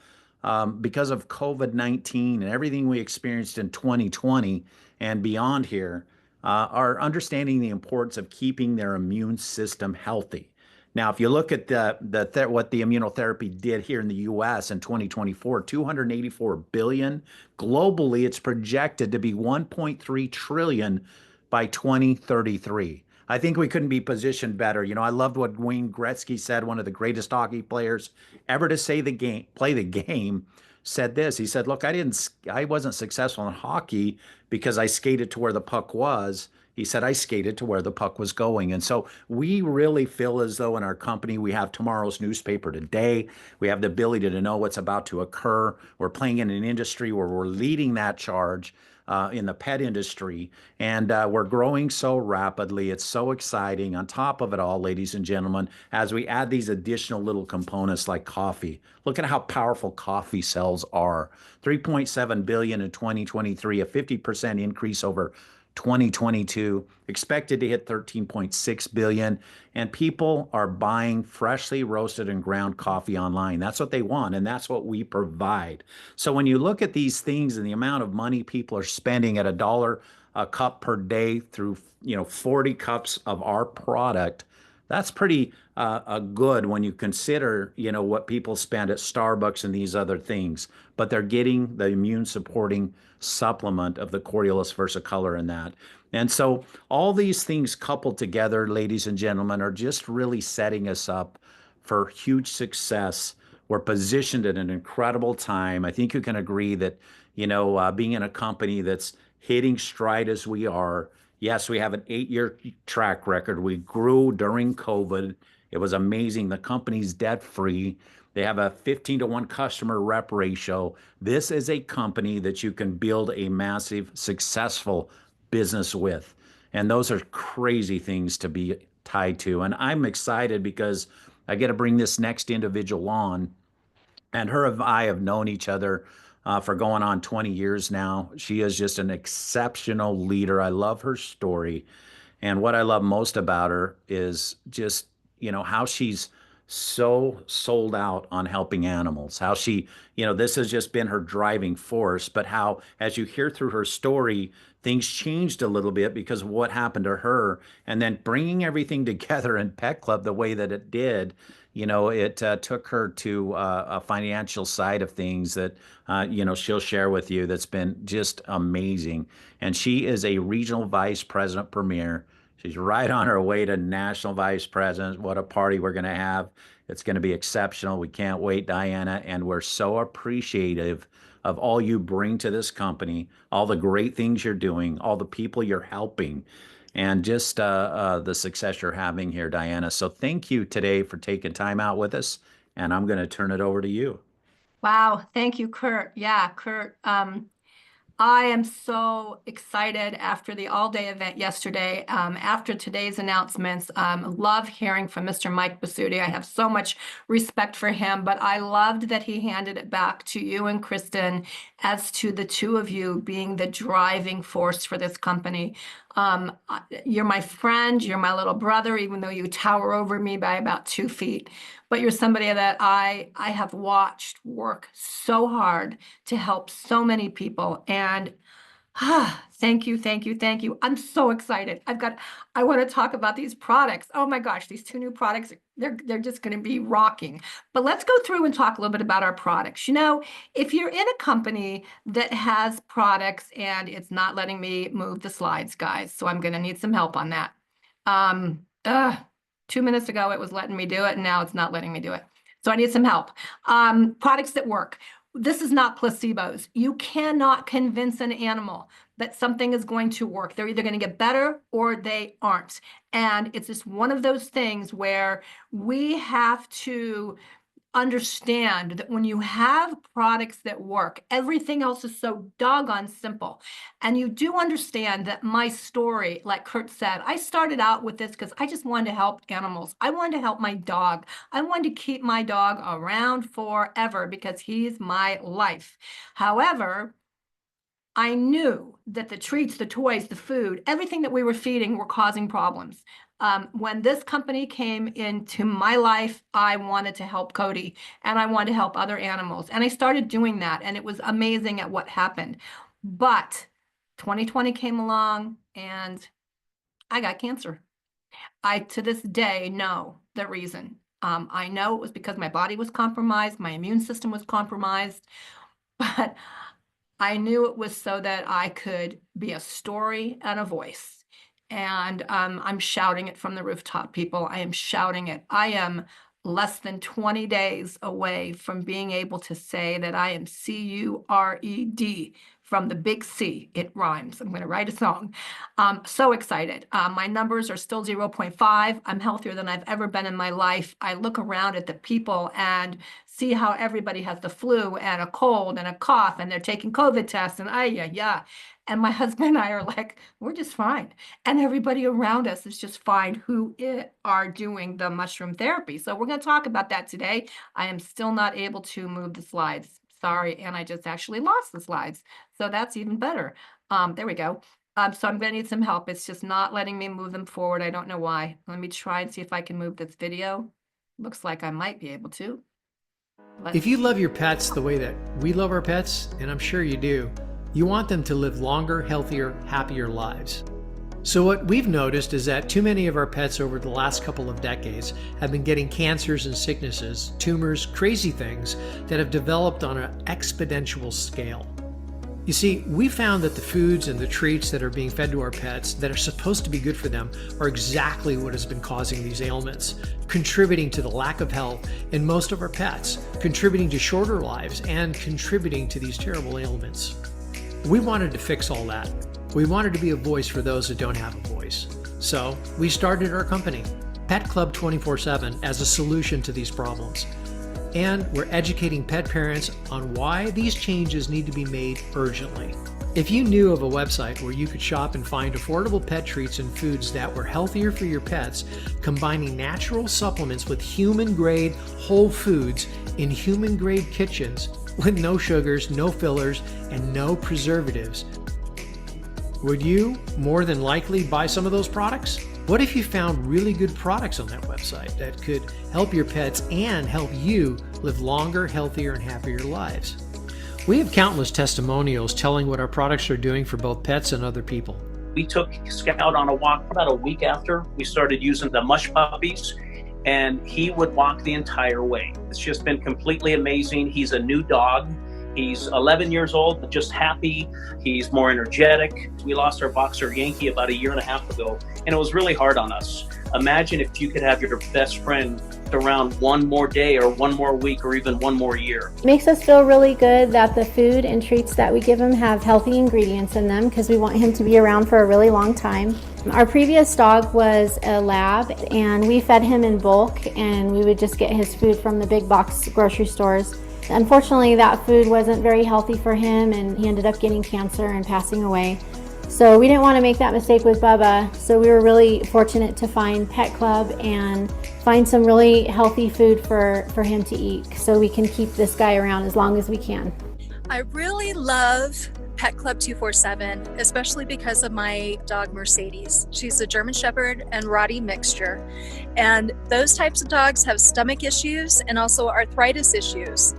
because of COVID-19 and everything we experienced in 2020 and beyond here, are understanding the importance of keeping their immune system healthy. Now, if you look at what the immunotherapy did here in the U.S. in 2024, 284 billion. Globally, it's projected to be 1.3 trillion by 2033. I think we couldn't be positioned better. You know, I loved what Wayne Gretzky said, one of the greatest hockey players ever to play the game, said this. He said, "Look, I wasn't successful in hockey because I skated to where the puck was." He said, "I skated to where the puck was going." And so we really feel as though in our company, we have tomorrow's newspaper today. We have the ability to know what's about to occur. We're playing in an industry where we're leading that charge in the pet industry, and we're growing so rapidly. It's so exciting. On top of it all, ladies and gentlemen, as we add these additional little components like coffee, look at how powerful coffee sales are. 3.7 billion in 2023, a 50% increase over 2022, expected to hit 13.6 billion. And people are buying freshly roasted and ground coffee online. That's what they want, and that's what we provide. So when you look at these things and the amount of money people are spending at $1 a cup per day through, you know, 40 cups of our product, that's pretty good when you consider, you know, what people spend at Starbucks and these other things. But they're getting the immune supporting supplement of the Coriolus versicolor in that. And so all these things coupled together, ladies and gentlemen, are just really setting us up for huge success. We're positioned at an incredible time. I think you can agree that, you know, being in a company that's hitting stride as we are, yes, we have an 8-year track record. We grew during COVID. It was amazing. The company's debt free. They have a 15-to-1 customer rep ratio. This is a company that you can build a massive, successful business with. And those are crazy things to be tied to. And I'm excited because I get to bring this next individual on. And her and I have known each other for going on 20 years now. She is just an exceptional leader. I love her story. And what I love most about her is just, you know, how she's so sold out on helping animals, how she, this has just been her driving force, but how, as you hear through her story, things changed a little bit because of what happened to her. And then bringing everything together in Pet Club the way that it did, it took her to a financial side of things that, she'll share with you that's been just amazing. And she is a regional vice president premier. She's right on her way to national vice president. What a party we're going to have. It's going to be exceptional. We can't wait, Diana. And we're so appreciative of all you bring to this company, all the great things you're doing, all the people you're helping, and just the success you're having here, Diana. So thank you today for taking time out with us. And I'm going to turn it over to you. Wow. Thank you, Kurt. Yeah, Kurt. I am so excited after the all-day event yesterday, after today's announcements. Love hearing from Mr. Mike Basutti. I have so much respect for him, but I loved that he handed it back to you and Kristen as to the two of you being the driving force for this company. You're my friend, you're my little brother, even though you tower over me by about 2 feet. But you're somebody that I have watched work so hard to help so many people. And thank you, thank you, thank you. I'm so excited. I want to talk about these products. Oh my gosh, these 2 new products, they're just going to be rocking. But let's go through and talk a little bit about our products. If you're in a company that has products, and it's not letting me move the slides, guys, so I'm going to need some help on that. 2 minutes ago, it was letting me do it, and now it's not letting me do it. So I need some help. Products that work. This is not placebos. You cannot convince an animal that something is going to work. They're either going to get better or they aren't. And it's just one of those things where we have to understand that when you have products that work, everything else is so doggone simple. And you do understand that my story, like Kurt said, I started out with this because I just wanted to help animals. I wanted to help my dog. I wanted to keep my dog around forever because he's my life. However, I knew that the treats, the toys, the food, everything that we were feeding were causing problems. When this company came into my life, I wanted to help Cody and I wanted to help other animals. And I started doing that, and it was amazing at what happened. But 2020 came along and I got cancer. I, to this day, know the reason. I know it was because my body was compromised, my immune system was compromised, but I knew it was so that I could be a story and a voice. And I'm shouting it from the rooftop, people. I am shouting it. I am less than 20 days away from being able to say that I am C-U-R-E-D from the big C. It rhymes. I'm going to write a song. So excited. My numbers are still 0.5. I'm healthier than I've ever been in my life. I look around at the people and see how everybody has the flu and a cold and a cough, and they're taking COVID tests, and yeah. And my husband and I are like, we're just fine. And everybody around us is just fine who are doing the mushroom therapy. So we're going to talk about that today. I am still not able to move the slides. Sorry. And I just actually lost the slides. So that's even better. There we go. So I'm going to need some help. It's just not letting me move them forward. I don't know why. Let me try and see if I can move this video. Looks like I might be able to. If you love your pets the way that we love our pets, and I'm sure you do, you want them to live longer, healthier, happier lives. So what we've noticed is that too many of our pets over the last couple of decades have been getting cancers and sicknesses, tumors, crazy things that have developed on an exponential scale. You see, we found that the foods and the treats that are being fed to our pets that are supposed to be good for them are exactly what has been causing these ailments, contributing to the lack of health in most of our pets, contributing to shorter lives, and contributing to these terrible ailments. We wanted to fix all that. We wanted to be a voice for those that don't have a voice. So we started our company, Pet Club 24/7, as a solution to these problems. And we're educating pet parents on why these changes need to be made urgently. If you knew of a website where you could shop and find affordable pet treats and foods that were healthier for your pets, combining natural supplements with human-grade whole foods in human-grade kitchens with no sugars, no fillers, and no preservatives, would you more than likely buy some of those products? What if you found really good products on that website that could help your pets and help you live longer, healthier, and happier lives? We have countless testimonials telling what our products are doing for both pets and other people. We took Scout on a walk about a week after we started using the Mush Puppies, and he would walk the entire way. It's just been completely amazing. He's a new dog. He's 11 years old, but just happy. He's more energetic. We lost our boxer Yankee about 1.5 years ago, and it was really hard on us. Imagine if you could have your best friend around one more day or one more week or even one more year. It makes us feel really good that the food and treats that we give him have healthy ingredients in them because we want him to be around for a really long time. Our previous dog was a lab, and we fed him in bulk, and we would just get his food from the big box grocery stores. Unfortunately, that food wasn't very healthy for him, and he ended up getting cancer and passing away. So we didn't want to make that mistake with Bubba. So we were really fortunate to find Pet Club and find some really healthy food for him to eat so we can keep this guy around as long as we can. I really love Pet Club 247, especially because of my dog Mercedes. She's a German Shepherd and Rottie mixture. And those types of dogs have stomach issues and also arthritis issues.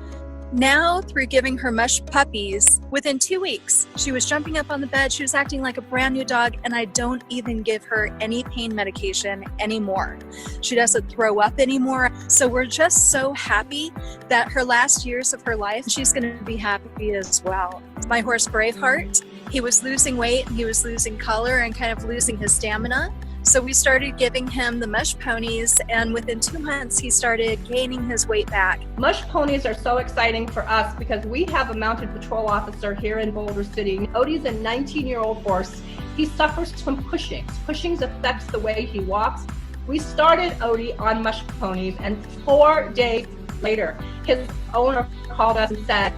Now, through giving her Mush Puppies, within 2 weeks, she was jumping up on the bed, she was acting like a brand new dog, and I don't even give her any pain medication anymore. She doesn't throw up anymore. So we're just so happy that her last years of her life, she's gonna be happy as well. My horse Braveheart, he was losing weight, he was losing color and kind of losing his stamina. So we started giving him the Mush Ponies, and within 2 months, he started gaining his weight back. Mush Ponies are so exciting for us because we have a mounted patrol officer here in Boulder City. Odie's a 19-year-old horse. He suffers from Cushing's. Cushing's affects the way he walks. We started Odie on Mush Ponies, and 4 days later, his owner called us and said,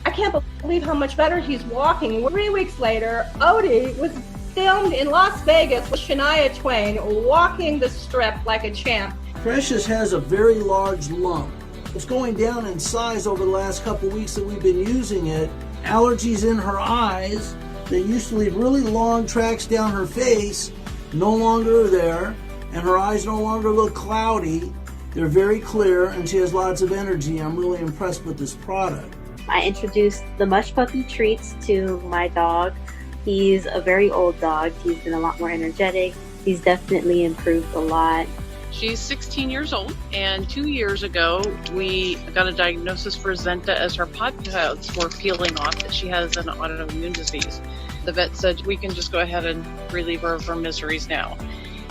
"I can't believe how much better he's walking." 3 weeks later, Odie was filmed in Las Vegas with Shania Twain walking the strip like a champ. Precious has a very large lump. It's going down in size over the last couple weeks that we've been using it. Allergies in her eyes. They used to leave really long tracks down her face, no longer are there, and her eyes no longer look cloudy. They're very clear, and she has lots of energy. I'm really impressed with this product. I introduced the Mush Puppy treats to my dog. He's a very old dog. He's been a lot more energetic. He's definitely improved a lot. She's 16 years old, and 2 years ago, we got a diagnosis for Zenta as her podcasts were peeling off, that she has an autoimmune disease. The vet said, we can just go ahead and relieve her of her miseries now.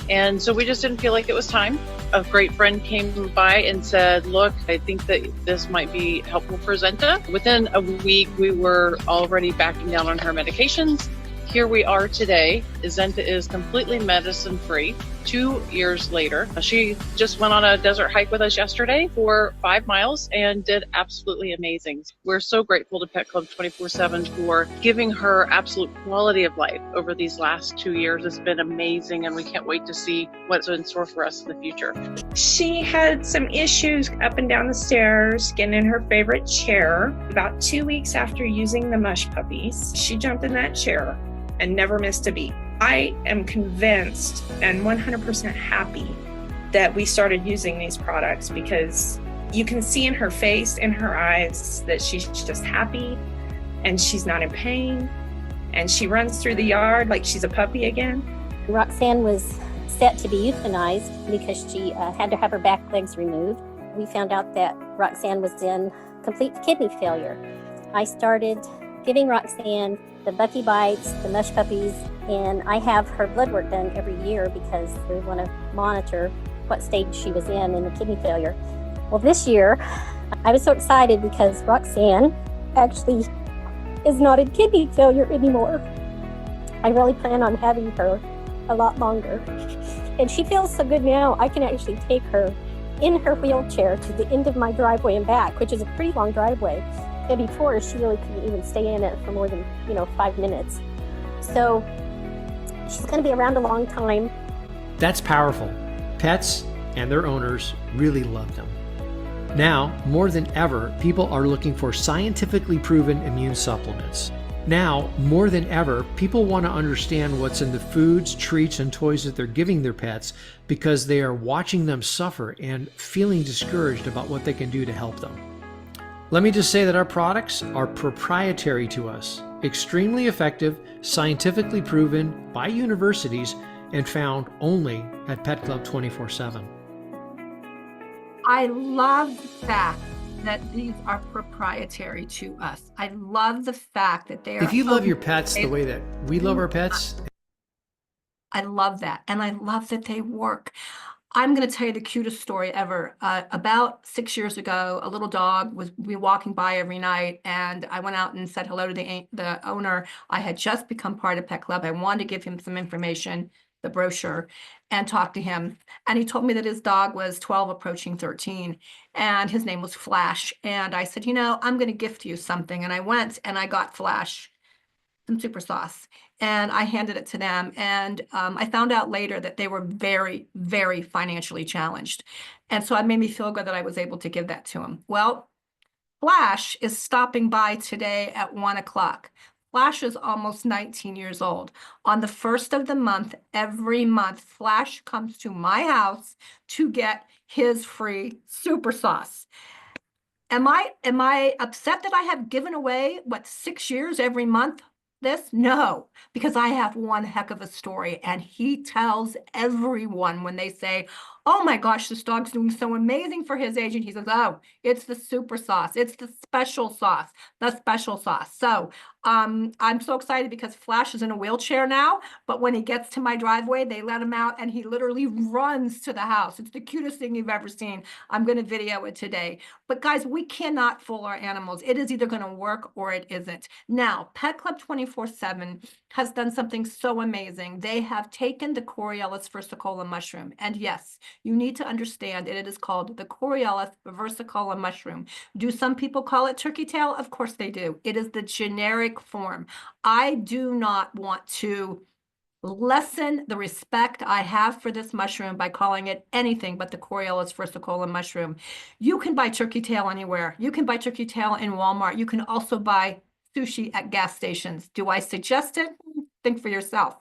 And so we just didn't feel like it was time. A great friend came by and said, look, I think that this might be helpful for Zenta. Within a week, we were already backing down on her medications. Here we are today. Zenta is completely medicine-free. 2 years later, she just went on a desert hike with us yesterday for 5 miles and did absolutely amazing. We're so grateful to Pet Club 24/7 for giving her absolute quality of life over these last 2 years. It's been amazing, and we can't wait to see what's in store for us in the future. She had some issues up and down the stairs, getting in her favorite chair. About 2 weeks after using the Mush Puppies, she jumped in that chair and never missed a beat. I am convinced and 100% happy that we started using these products because you can see in her face, in her eyes, that she's just happy and she's not in pain and she runs through the yard like she's a puppy again. Roxanne was set to be euthanized because she had to have her back legs removed. We found out that Roxanne was in complete kidney failure. I started giving Roxanne the Bucky Bites, the Mush Puppies, and I have her blood work done every year because we want to monitor what stage she was in the kidney failure. Well, this year, I was so excited because Roxanne actually is not in kidney failure anymore. I really plan on having her a lot longer. And she feels so good now, I can actually take her in her wheelchair to the end of my driveway and back, which is a pretty long driveway. And before, she really couldn't even stay in it for more than, 5 minutes. So she's going to be around a long time. That's powerful. Pets and their owners really love them. Now, more than ever, people are looking for scientifically proven immune supplements. Now, more than ever, people want to understand what's in the foods, treats, and toys that they're giving their pets because they are watching them suffer and feeling discouraged about what they can do to help them. Let me just say that our products are proprietary to us, extremely effective, scientifically proven by universities, and found only at Pet Club 24/7. I love the fact that these are proprietary to us. I love the fact that they are. If you love your pets the way that we love our pets, I love that. And I love that they work. I'm going to tell you the cutest story ever. About 6 years ago, a little dog was walking by every night, and I went out and said hello to the owner. I had just become part of Pet Club. I wanted to give him some information, the brochure, and talk to him. And he told me that his dog was 12 approaching 13, and his name was Flash. And I said, you know, I'm going to gift you something. And I went and I got Flash some super sauce, and I handed it to them. And I found out later that they were very, very financially challenged. And so it made me feel good that I was able to give that to him. Well, Flash is stopping by today at 1 o'clock. Flash is almost 19 years old. On the first of the month, every month, Flash comes to my house to get his free super sauce. Am I upset that I have given away, 6 years every month? This? No, because I have one heck of a story, and he tells everyone when they say, oh my gosh, this dog's doing so amazing for his age. And he says, oh, it's the super sauce. It's the special sauce, the special sauce. So I'm so excited because Flash is in a wheelchair now, but when he gets to my driveway, they let him out and he literally runs to the house. It's the cutest thing you've ever seen. I'm going to video it today. But guys, we cannot fool our animals. It is either going to work or it isn't. Now, Pet Club 24/7 has done something so amazing. They have taken the Coriolis versicolor mushroom, and yes, you need to understand it is called the Coriolis versicolor mushroom. Do some people call it turkey tail? Of course they do. It is the generic form. I do not want to lessen the respect I have for this mushroom by calling it anything but the Coriolis versicolor mushroom. You can buy turkey tail anywhere. You can buy turkey tail in Walmart. You can also buy sushi at gas stations. Do I suggest it? Think for yourself.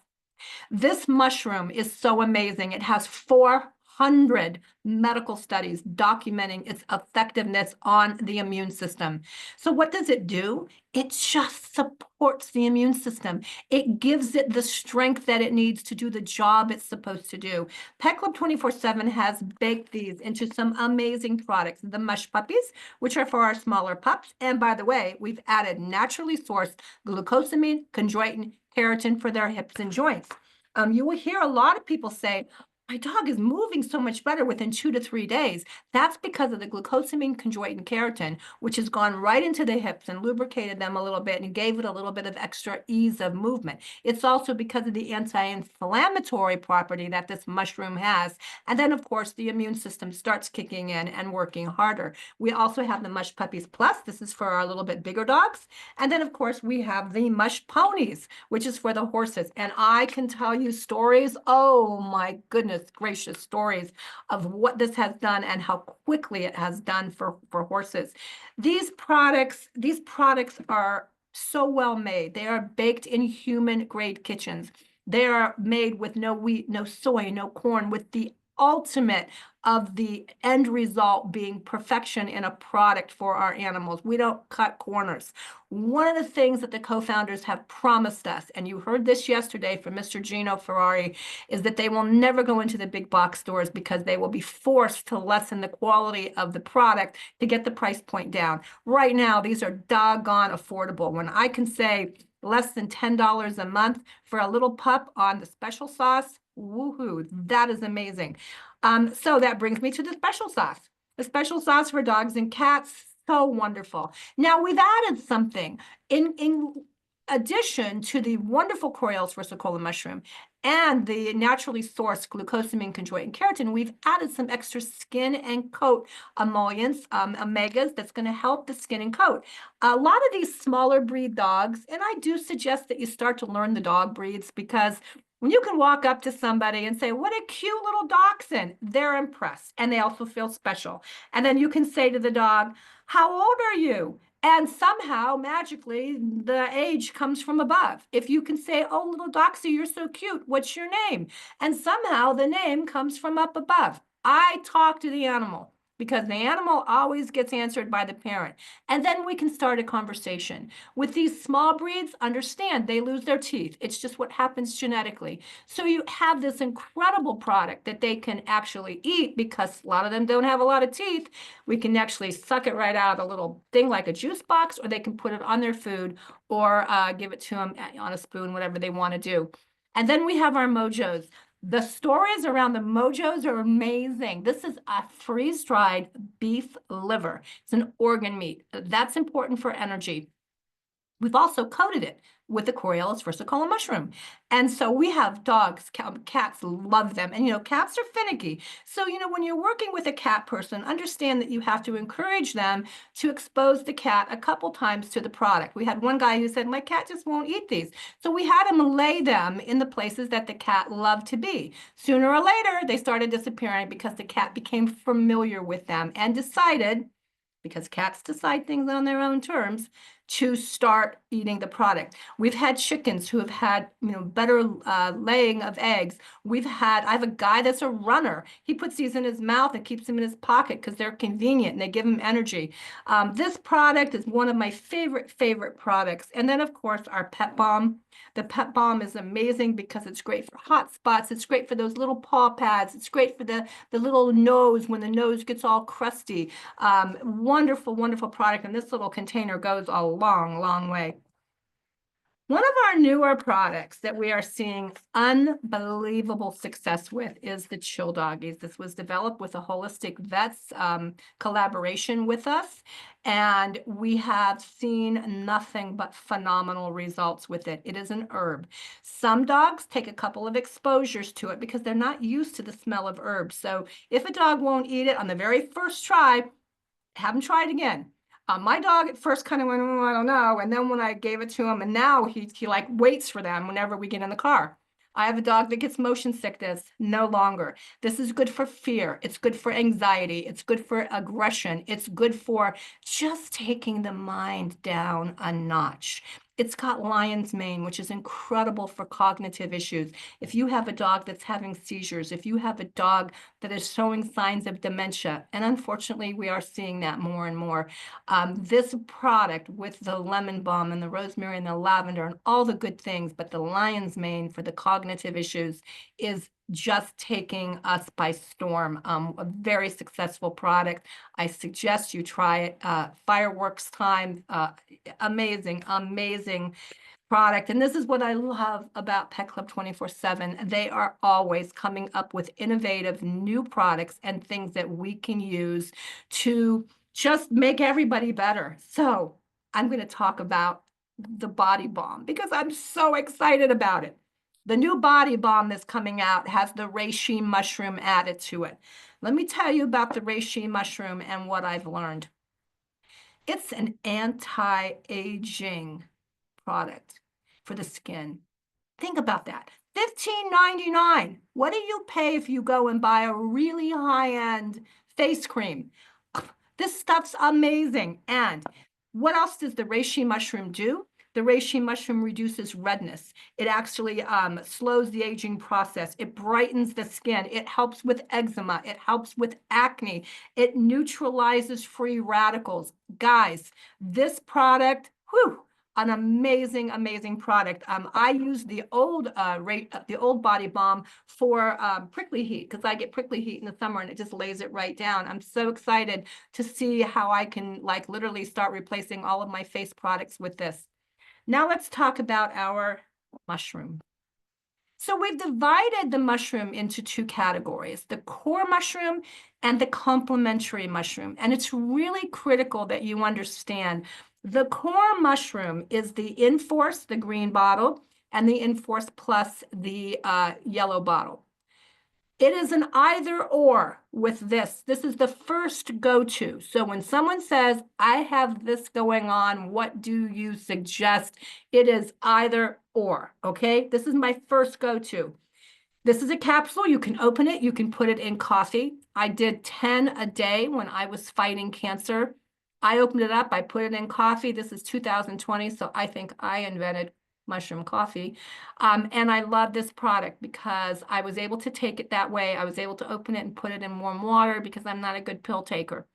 This mushroom is so amazing. It has 400 medical studies documenting its effectiveness on the immune system. So what does it do? It just supports the immune system. It gives it the strength that it needs to do the job it's supposed to do. Pet Club 24/7 has baked these into some amazing products. The Mush Puppies, which are for our smaller pups. And by the way, we've added naturally sourced glucosamine, chondroitin, keratin for their hips and joints. You will hear a lot of people say, my dog is moving so much better within 2 to 3 days. That's because of the glucosamine, chondroitin, keratin, which has gone right into the hips and lubricated them a little bit and gave it a little bit of extra ease of movement. It's also because of the anti-inflammatory property that this mushroom has. And then, of course, the immune system starts kicking in and working harder. We also have the Mush Puppies Plus. This is for our little bit bigger dogs. And then, of course, we have the Mush Ponies, which is for the horses. And I can tell you stories, oh my goodness gracious, stories of what this has done and how quickly it has done for horses. These products are so well made. They are baked in human grade kitchens. They are made with no wheat, no soy, no corn, with the ultimate of the end result being perfection in a product for our animals. We don't cut corners. One of the things that the co-founders have promised us, and you heard this yesterday from Mr. Gino Ferrari, is that they will never go into the big box stores because they will be forced to lessen the quality of the product to get the price point down. Right now, these are doggone affordable. When I can say less than $10 a month for a little pup on the special sauce, woohoo, that is amazing. So that brings me to the special sauce. The special sauce for dogs and cats, so wonderful. Now we've added something in addition to the wonderful Coriolis versicolor mushroom and the naturally sourced glucosamine, chondroitin, keratin. We've added some extra skin and coat emollients, omegas, that's going to help the skin and coat. A lot of these smaller breed dogs, and I do suggest that you start to learn the dog breeds, because when you can walk up to somebody and say, what a cute little dachshund, they're impressed and they also feel special. And then you can say to the dog, how old are you? And somehow, magically, the age comes from above. If you can say, oh, little Doxy, you're so cute, what's your name? And somehow the name comes from up above. I talk to the animal because the animal always gets answered by the parent. And then we can start a conversation. With these small breeds, understand they lose their teeth. It's just what happens genetically. So you have this incredible product that they can actually eat because a lot of them don't have a lot of teeth. We can actually suck it right out of a little thing like a juice box, or they can put it on their food or give it to them on a spoon, whatever they want to do. And then we have our Mojos. The stories around the Mojos are amazing. This is a freeze-dried beef liver. It's an organ meat. That's important for energy. We've also coated it with the Coriolis versicolor mushroom. And so we have dogs, cats love them. And, cats are finicky. So, when you're working with a cat person, understand that you have to encourage them to expose the cat a couple times to the product. We had one guy who said, my cat just won't eat these. So we had him lay them in the places that the cat loved to be. Sooner or later, they started disappearing because the cat became familiar with them and decided, because cats decide things on their own terms, to start eating the product. We've had chickens who have had, better laying of eggs. I have a guy that's a runner. He puts these in his mouth and keeps them in his pocket because they're convenient and they give him energy. This product is one of my favorite products. And then, of course, our Pet Balm. The Pet Balm is amazing because it's great for hot spots. It's great for those little paw pads. It's great for the little nose when the nose gets all crusty. Wonderful, wonderful product. And this little container goes a long, long way. One of our newer products that we are seeing unbelievable success with is the Chill Doggies. This was developed with a Holistic Vets collaboration with us, and we have seen nothing but phenomenal results with it. It is an herb. Some dogs take a couple of exposures to it because they're not used to the smell of herbs. So if a dog won't eat it on the very first try, have them try it again. My dog at first kind of went, oh, I don't know. And then when I gave it to him, and now he like waits for them whenever we get in the car. I have a dog that gets motion sickness, no longer. This is good for fear. It's good for anxiety. It's good for aggression. It's good for just taking the mind down a notch. It's got lion's mane, which is incredible for cognitive issues. If you have a dog that's having seizures, if you have a dog that is showing signs of dementia, and unfortunately we are seeing that more and more, this product with the lemon balm and the rosemary and the lavender and all the good things, but the lion's mane for the cognitive issues is just taking us by storm. A very successful product. I suggest you try it. Fireworks time, amazing, amazing product. And this is what I love about Pet Club 24/7. They are always coming up with innovative new products and things that we can use to just make everybody better. So I'm going to talk about the Body Balm because I'm so excited about it. The new Body Balm that's coming out has the reishi mushroom added to it. Let me tell you about the reishi mushroom and what I've learned. It's an anti-aging product for the skin. Think about that. $15.99. What do you pay if you go and buy a really high-end face cream? This stuff's amazing. And what else does the reishi mushroom do? The reishi mushroom reduces redness. It actually slows the aging process. It brightens the skin. It helps with eczema. It helps with acne. It neutralizes free radicals. Guys, this product, an amazing, amazing product. I use the old Body Balm for prickly heat because I get prickly heat in the summer and it just lays it right down. I'm so excited to see how I can literally start replacing all of my face products with this. Now let's talk about our mushroom. So we've divided the mushroom into two categories, the core mushroom and the complementary mushroom. And it's really critical that you understand the core mushroom is the Enforce, the green bottle, and the Enforce Plus, the yellow bottle. It is an either or with this. This is the first go-to. So when someone says, I have this going on, what do you suggest? It is either or, okay? This is my first go-to. This is a capsule. You can open it. You can put it in coffee. I did 10 a day when I was fighting cancer. I opened it up, I put it in coffee. This is 2020, so I think I invented mushroom coffee. And I love this product because I was able to take it that way. I was able to open it and put it in warm water because I'm not a good pill taker.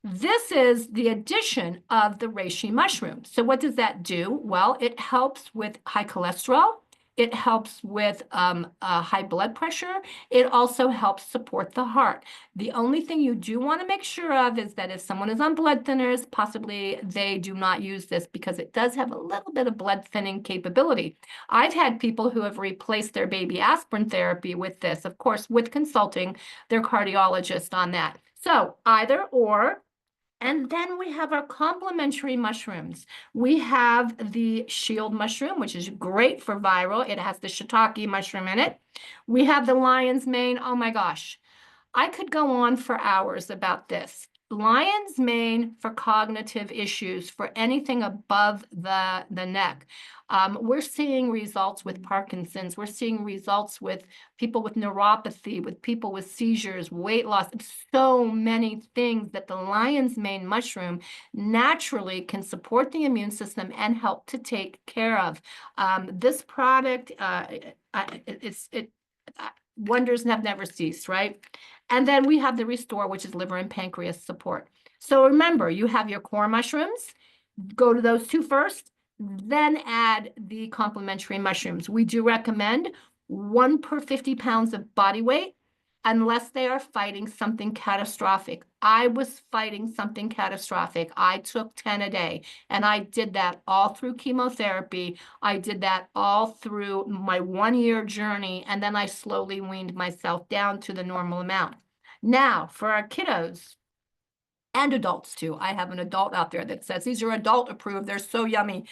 This is the addition of the reishi mushroom. So what does that do? Well, it helps with high cholesterol. It helps with high blood pressure. It also helps support the heart. The only thing you do want to make sure of is that if someone is on blood thinners, possibly they do not use this because it does have a little bit of blood thinning capability. I've had people who have replaced their baby aspirin therapy with this, of course, with consulting their cardiologist on that. So either or. And then we have our complementary mushrooms. We have the shield mushroom, which is great for viral. It has the shiitake mushroom in it. We have the lion's mane. Oh my gosh, I could go on for hours about this. Lion's mane for cognitive issues, for anything above the neck. We're seeing results with Parkinson's. We're seeing results with people with neuropathy, with people with seizures, weight loss, so many things that the lion's mane mushroom naturally can support the immune system and help to take care of. This product, wonders have never ceased, right? And then we have the Restore, which is liver and pancreas support. So remember, you have your core mushrooms. Go to those two first, then add the complementary mushrooms. We do recommend 1 per 50 pounds of body weight, unless they are fighting something catastrophic. I was fighting something catastrophic. I took 10 a day, and I did that all through chemotherapy. I did that all through my 1-year journey, and then I slowly weaned myself down to the normal amount. Now, for our kiddos, and adults too. I have an adult out there that says, these are adult approved, they're so yummy.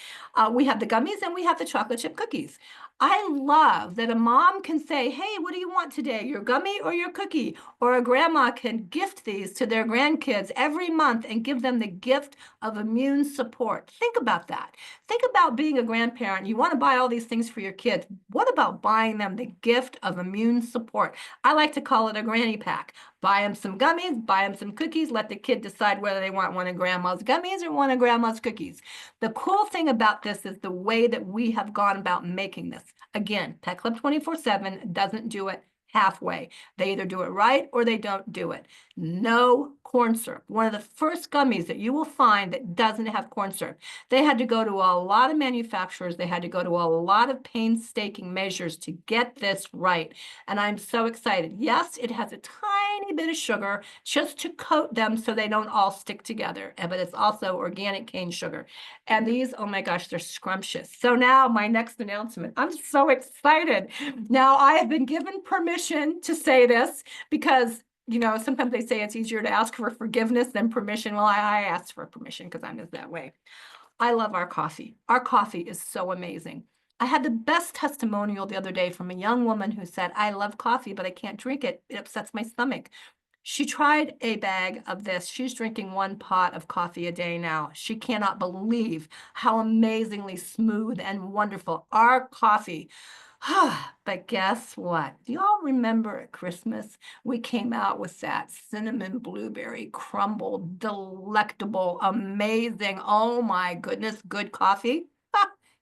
We have the gummies and we have the chocolate chip cookies. I love that a mom can say, hey, what do you want today? Your gummy or your cookie? Or a grandma can gift these to their grandkids every month and give them the gift of immune support. Think about that. Think about being a grandparent. You want to buy all these things for your kids. What about buying them the gift of immune support? I like to call it a granny pack. Buy them some gummies, buy them some cookies, let the kid decide whether they want one of grandma's gummies or one of grandma's cookies. The cool thing about this is the way that we have gone about making this. Again, Pet Club 24/7 doesn't do it halfway. They either do it right or they don't do it. No corn syrup. One of the first gummies that you will find that doesn't have corn syrup. They had to go to a lot of manufacturers. They had to go to a lot of painstaking measures to get this right. And I'm so excited. Yes, it has a tiny bit of sugar just to coat them so they don't all stick together. But it's also organic cane sugar. And these, oh my gosh, they're scrumptious. So now my next announcement. I'm so excited. Now I have been given permission to say this because you know, sometimes they say it's easier to ask for forgiveness than permission. Well, I asked for permission because I'm just that way. I love our coffee. Our coffee is so amazing. I had the best testimonial the other day from a young woman who said, I love coffee, but I can't drink it. It upsets my stomach. She tried a bag of this. She's drinking 1 pot of coffee a day now. She cannot believe how amazingly smooth and wonderful our coffee. But guess what? Do y'all remember at Christmas, we came out with that cinnamon blueberry crumble, delectable, amazing, oh my goodness, good coffee?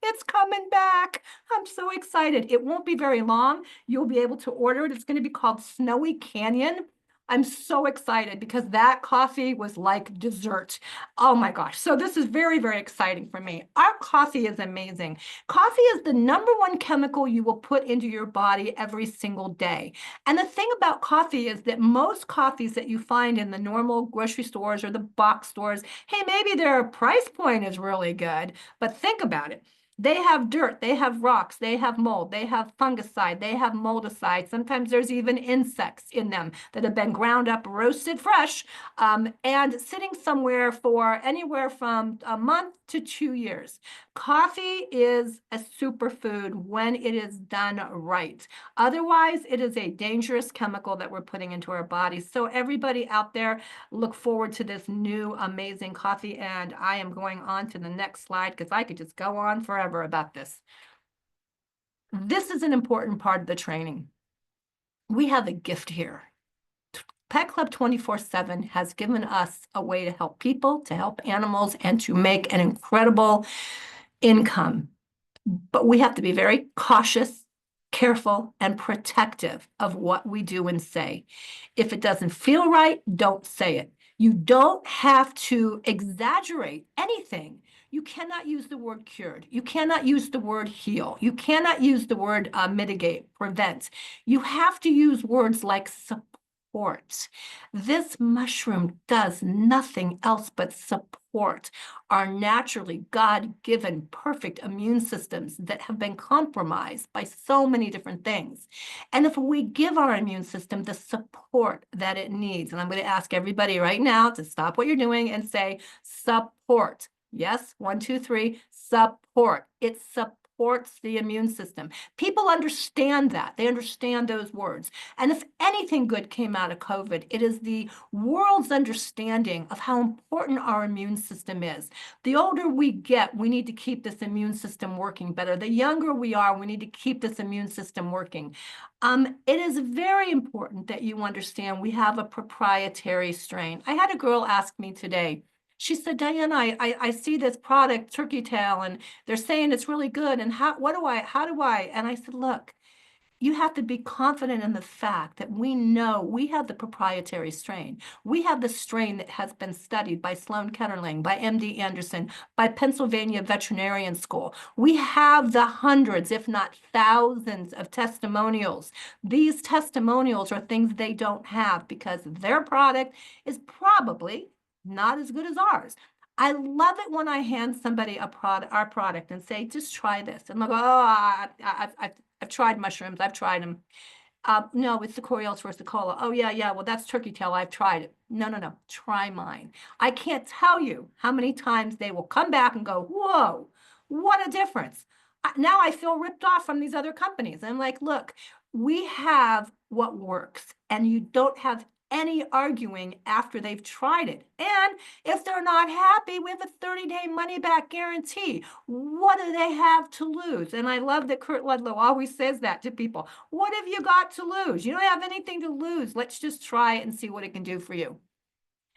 It's coming back. I'm so excited. It won't be very long. You'll be able to order it. It's going to be called Snowy Canyon. I'm so excited because that coffee was like dessert. Oh my gosh. So this is very, very exciting for me. Our coffee is amazing. Coffee is the #1 chemical you will put into your body every single day. And the thing about coffee is that most coffees that you find in the normal grocery stores or the box stores, hey, maybe their price point is really good, but think about it. They have dirt, they have rocks, they have mold, they have fungicide, they have moldicide. Sometimes there's even insects in them that have been ground up, roasted fresh, and sitting somewhere for anywhere from a month to 2 years. Coffee is a superfood when it is done right. Otherwise, it is a dangerous chemical that we're putting into our bodies. So everybody out there, look forward to this new amazing coffee. And I am going on to the next slide because I could just go on forever about this. This is an important part of the training. We have a gift here. Pet Club 24/7 has given us a way to help people, to help animals, and to make an incredible income. But we have to be very cautious, careful, and protective of what we do and say. If it doesn't feel right, don't say it. You don't have to exaggerate anything. You cannot use the word cured. You cannot use the word heal. You cannot use the word mitigate, prevent. You have to use words like support. This mushroom does nothing else but support our naturally God-given perfect immune systems that have been compromised by so many different things. And if we give our immune system the support that it needs, and I'm going to ask everybody right now to stop what you're doing and say support. Yes, 1, 2, 3, support. It supports the immune system. People understand that. They understand those words. And if anything good came out of COVID, it is the world's understanding of how important our immune system is. The older we get, we need to keep this immune system working better. The younger we are, we need to keep this immune system working. It is very important that you understand we have a proprietary strain. I had a girl ask me today, she said, Diana, I see this product, Turkey Tail, and they're saying it's really good. And how do I? And I said, look, you have to be confident in the fact that we know we have the proprietary strain. We have the strain that has been studied by Sloan Kettering, by MD Anderson, by Pennsylvania Veterinarian School. We have the hundreds, if not thousands, of testimonials. These testimonials are things they don't have because their product is probably not as good as ours. I love it when I hand somebody our product and say, just try this. And they'll go, oh, I've tried mushrooms. I've tried them. No, it's the Coriellus versicolor. Oh, yeah. Well, that's Turkey Tail. I've tried it. No. Try mine. I can't tell you how many times they will come back and go, whoa, what a difference. Now I feel ripped off from these other companies. I'm like, look, we have what works, and you don't have any arguing after they've tried it. And if they're not happy, we have a 30-day money-back guarantee. What do they have to lose? And I love that Kurt Ludlow always says that to people. What have you got to lose? You don't have anything to lose. Let's just try it and see what it can do for you.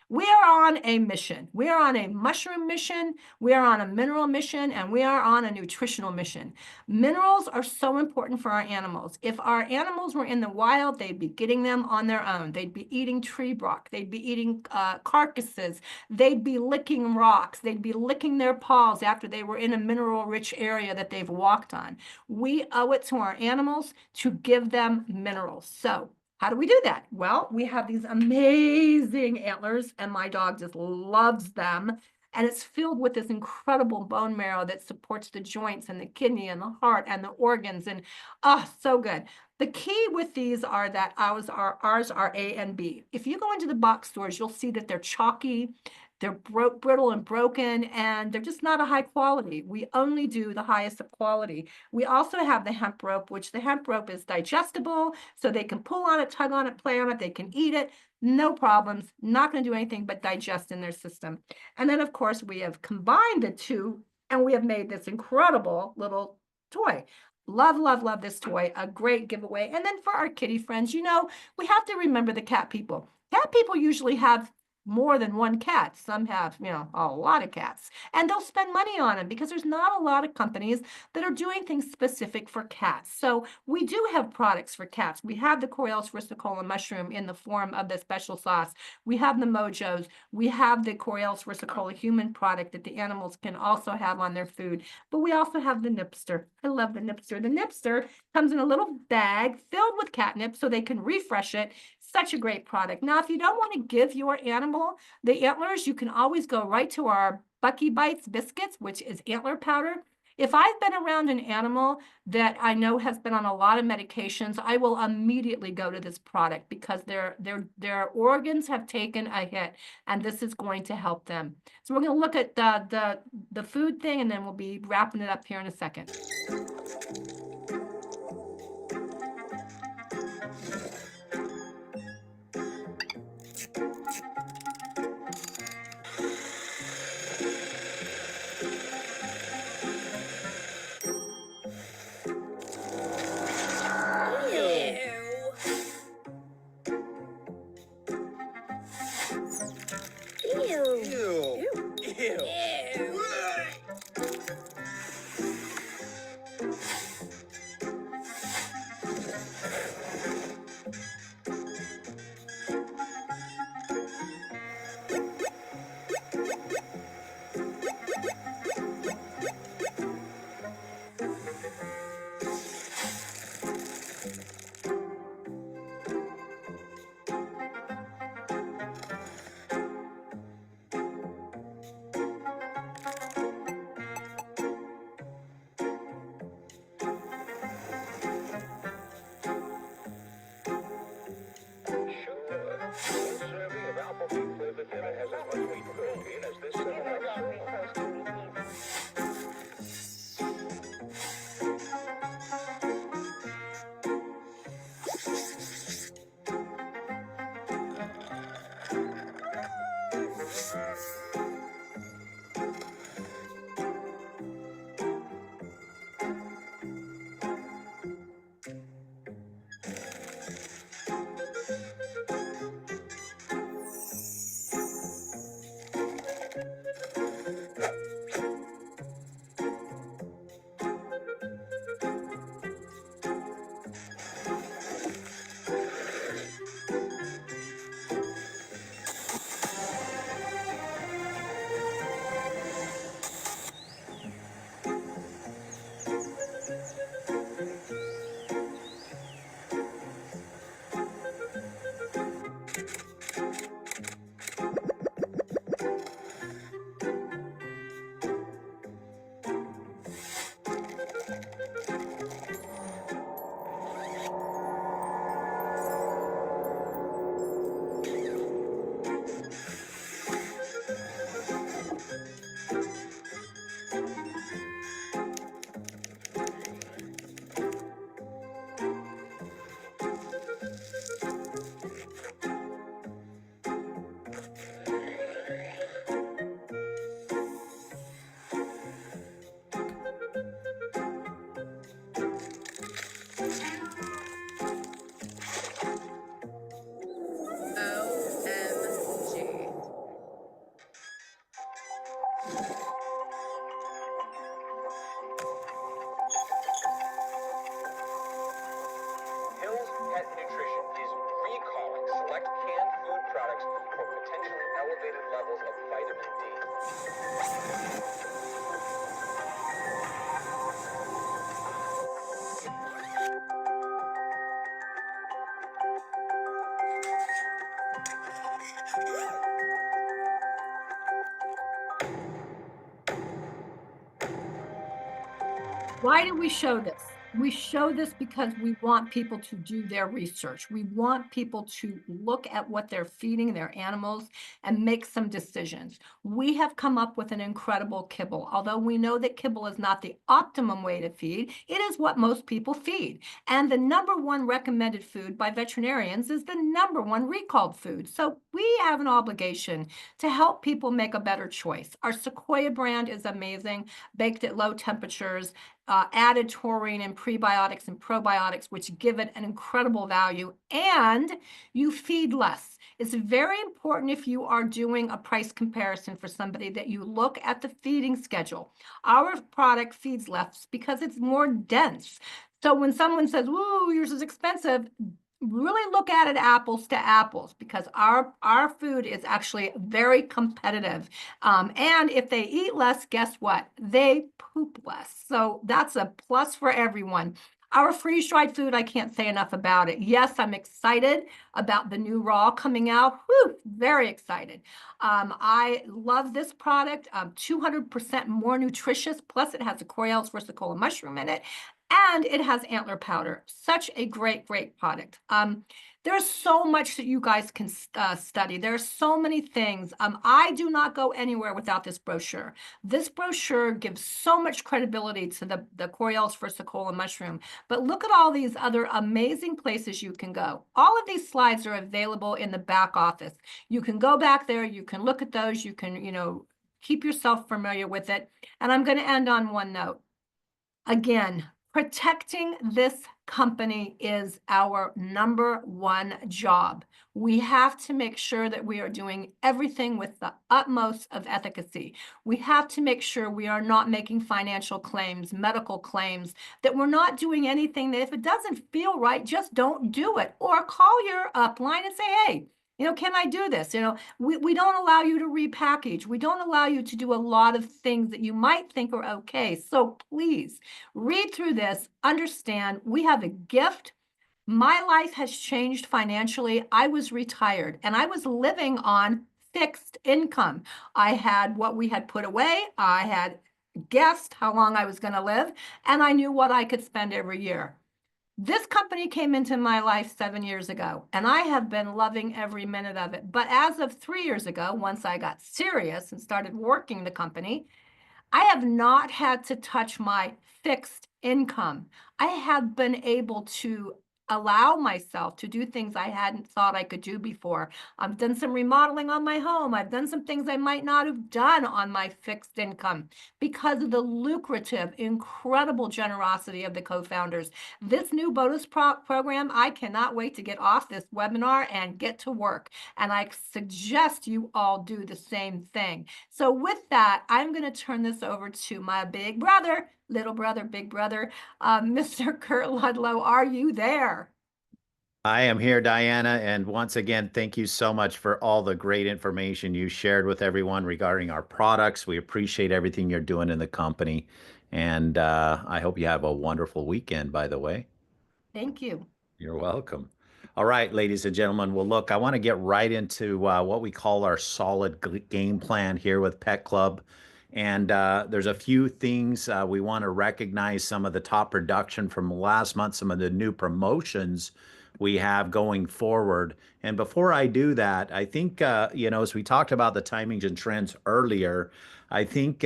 We are on a mission. We are on a mushroom mission. We are on a mineral mission, and we are on a nutritional mission. Minerals are so important for our animals. If our animals were in the wild, they'd be getting them on their own. They'd be eating tree bark. They'd be eating carcasses. They'd be licking rocks. They'd be licking their paws after they were in a mineral-rich area that they've walked on. We owe it to our animals to give them minerals. So how do we do that? Well, we have these amazing antlers, and my dog just loves them. And it's filled with this incredible bone marrow that supports the joints and the kidney and the heart and the organs. And so good. The key with these are that ours are A and B. If you go into the box stores, you'll see that they're chalky, they're brittle and broken, and they're just not a high quality. We only do the highest of quality. We also have the hemp rope, which the hemp rope is digestible, so they can pull on it, tug on it, play on it, they can eat it, no problems, not going to do anything but digest in their system. And then, of course, we have combined the two, and we have made this incredible little toy. Love this toy, a great giveaway. And then for our kitty friends, we have to remember the cat people. Cat people usually have more than one cat. Some have, a lot of cats, and they'll spend money on them because there's not a lot of companies that are doing things specific for cats. So we do have products for cats. We have the Coriellus versicolor mushroom in the form of the special sauce. We have the Mojos. We have the Coriellus versicolor human product that the animals can also have on their food. But we also have the Nipster. I love the Nipster. The Nipster comes in a little bag filled with catnip so they can refresh it. Such a great product. Now, if you don't want to give your animal the antlers, you can always go right to our Bucky Bites biscuits, which is antler powder. If I've been around an animal that I know has been on a lot of medications, I will immediately go to this product because their organs have taken a hit, and this is going to help them. So we're going to look at the food thing, and then we'll be wrapping it up here in a second. Why do we show this? We show this because we want people to do their research. We want people to look at what they're feeding their animals and make some decisions. We have come up with an incredible kibble. Although we know that kibble is not the optimum way to feed, it is what most people feed. And the #1 recommended food by veterinarians is the #1 recalled food. So we have an obligation to help people make a better choice. Our Sequoia brand is amazing, baked at low temperatures, added taurine and prebiotics and probiotics, which give it an incredible value, and you feed less. It's very important if you are doing a price comparison for somebody that you look at the feeding schedule. Our product feeds less because it's more dense. So when someone says, "Woo, yours is expensive," really look at it apples to apples, because our food is actually very competitive. And if they eat less, guess what? They poop less. So that's a plus for everyone. Our freeze-dried food, I can't say enough about it. Yes, I'm excited about the new raw coming out. Whew, very excited. I love this product. 200% more nutritious, plus it has a Coriell's versicolor mushroom in it, and it has antler powder. Such a great, great product. There's so much that you guys can study. There are so many things. I do not go anywhere without this brochure. This brochure gives so much credibility to the Coriell's versicolor mushroom. But look at all these other amazing places you can go. All of these slides are available in the back office. You can go back there. You can look at those. You can, keep yourself familiar with it. And I'm going to end on one note. Again, protecting this company is our #1 job. We have to make sure that we are doing everything with the utmost of efficacy. We have to make sure we are not making financial claims, medical claims, that we're not doing anything that if it doesn't feel right, just don't do it. Or call your upline and say, "Hey, can I do this?" We don't allow you to repackage. We don't allow you to do a lot of things that you might think are okay. So please read through this, understand we have a gift. My life has changed financially. I was retired and I was living on fixed income. I had what we had put away. I had guessed how long I was going to live, and I knew what I could spend every year. This company came into my life 7 years ago, and I have been loving every minute of it. But as of 3 years ago, once I got serious and started working the company, I have not had to touch my fixed income. I have been able to allow myself to do things I hadn't thought I could do before. I've done some remodeling on my home. I've done some things I might not have done on my fixed income because of the lucrative, incredible generosity of the co-founders. This new bonus program, I cannot wait to get off this webinar and get to work. And I suggest you all do the same thing. So with that, I'm going to turn this over to my big brother, little brother, big brother, Mr. Kurt Ludlow. Are you there? I am here, Diana. And once again, thank you so much for all the great information you shared with everyone regarding our products. We appreciate everything you're doing in the company. And I hope you have a wonderful weekend, by the way. Thank you. You're welcome. All right, ladies and gentlemen. Well, look, I want to get right into what we call our solid game plan here with Pet Club. And there's a few things we want to recognize, some of the top production from last month, some of the new promotions we have going forward. And before I do that, I think, as we talked about the timings and trends earlier, I think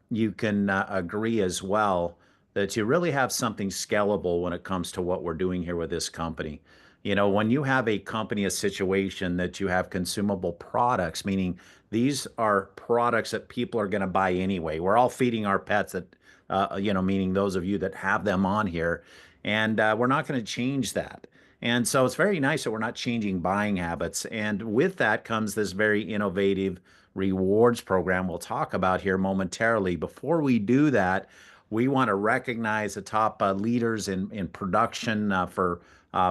you can agree as well that you really have something scalable when it comes to what we're doing here with this company. When you have a company, a situation that you have consumable products, meaning these are products that people are going to buy anyway. We're all feeding our pets that, meaning those of you that have them on here, and we're not going to change that. And so it's very nice that we're not changing buying habits. And with that comes this very innovative rewards program we'll talk about here momentarily. Before we do that, we want to recognize the top leaders in production for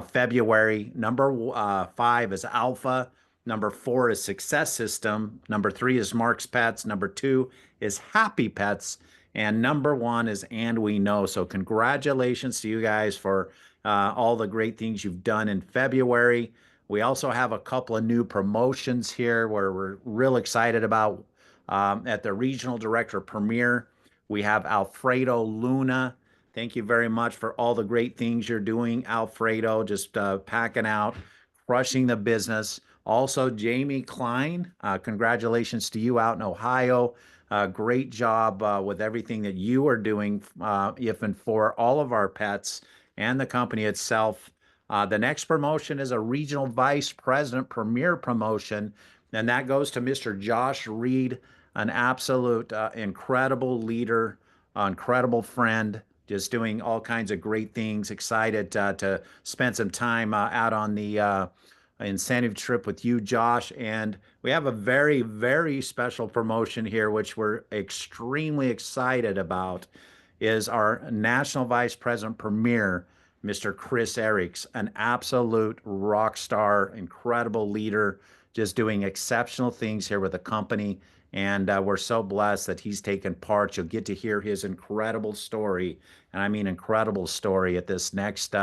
February. Number 5 is Alpha. Number 4 is Success System. Number 3 is Mark's Pets. Number 2 is Happy Pets. And number 1 is And We Know. So congratulations to you guys for all the great things you've done in February. We also have a couple of new promotions here where we're real excited about. At the Regional Director Premier, we have Alfredo Luna. Thank you very much for all the great things you're doing, Alfredo, just packing out, crushing the business. Also, Jamie Klein, congratulations to you out in Ohio. Great job with everything that you are doing, if and for all of our pets and the company itself. The next promotion is a Regional Vice President Premier promotion, and that goes to Mr. Josh Reed, an absolute incredible leader, incredible friend, just doing all kinds of great things. Excited to spend some time out on the incentive trip with you, Josh. And we have a very, very special promotion here, which we're extremely excited about, is our National Vice President Premier, Mr. Chris Eriks, an absolute rock star, incredible leader, just doing exceptional things here with the company. And we're so blessed that he's taken part. You'll get to hear his incredible story, and I mean incredible story, at this next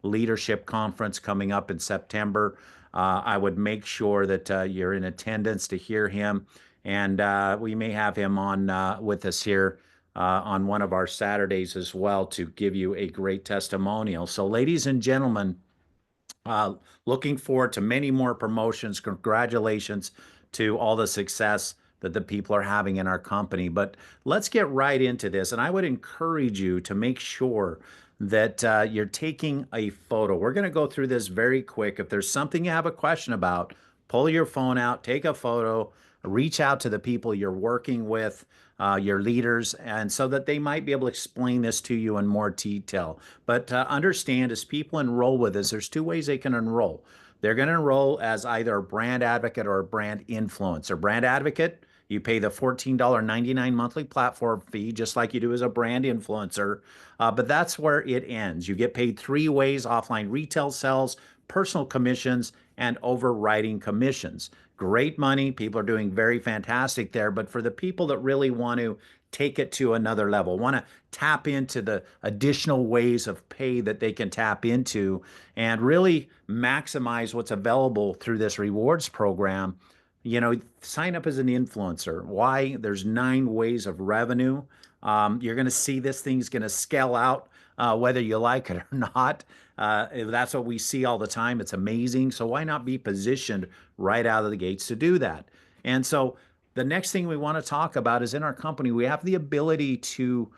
leadership conference coming up in September. I would make sure that you're in attendance to hear him, and we may have him on with us here on one of our Saturdays as well to give you a great testimonial. So, ladies and gentlemen, looking forward to many more promotions. Congratulations to all the success that the people are having in our company. But let's get right into this. And I would encourage you to make sure that you're taking a photo. We're going to go through this very quick. If there's something you have a question about, pull your phone out, take a photo, reach out to the people you're working with, your leaders, and so that they might be able to explain this to you in more detail. But understand, as people enroll with us, there's two ways they can enroll. They're going to enroll as either a brand advocate or a brand influencer. Brand advocate, you pay the $14.99 monthly platform fee, just like you do as a brand influencer. But that's where it ends. You get paid three ways: offline retail sales, personal commissions, and overriding commissions. Great money. People are doing very fantastic there. But for the people that really want to take it to another level, want to tap into the additional ways of pay that they can tap into and really maximize what's available through this rewards program, sign up as an influencer. Why? There's 9 ways of revenue. You're going to see this thing's going to scale out, whether you like it or not. That's what we see all the time. It's amazing. So why not be positioned right out of the gates to do that? And so the next thing we want to talk about is, in our company, we have the ability to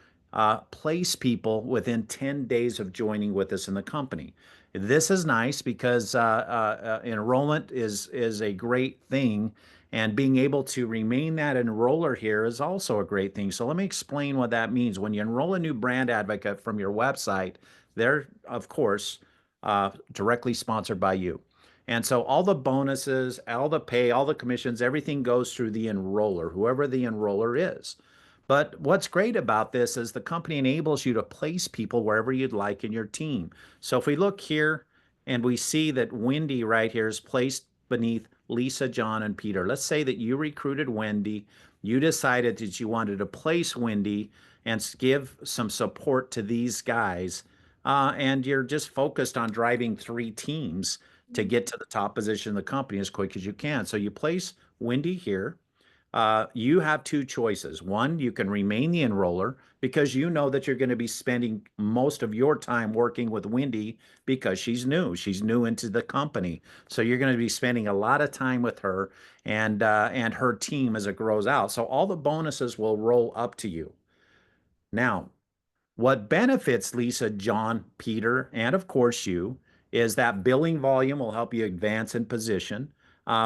place people within 10 days of joining with us in the company. This is nice because enrollment is a great thing, and being able to remain that enroller here is also a great thing. So let me explain what that means. When you enroll a new brand advocate from your website, they're, of course, directly sponsored by you. And so all the bonuses, all the pay, all the commissions, everything goes through the enroller, whoever the enroller is. But what's great about this is the company enables you to place people wherever you'd like in your team. So if we look here and we see that Wendy right here is placed beneath Lisa, John, and Peter. Let's say that you recruited Wendy. You decided that you wanted to place Wendy and give some support to these guys. And you're just focused on driving 3 teams to get to the top position in the company as quick as you can. So you place Wendy here. You have 2 choices. One, you can remain the enroller because you know that you're going to be spending most of your time working with Wendy because she's new. She's new into the company. So you're going to be spending a lot of time with her and her team as it grows out. So all the bonuses will roll up to you. Now, what benefits Lisa, John, Peter, and of course you, is that billing volume will help you advance in position.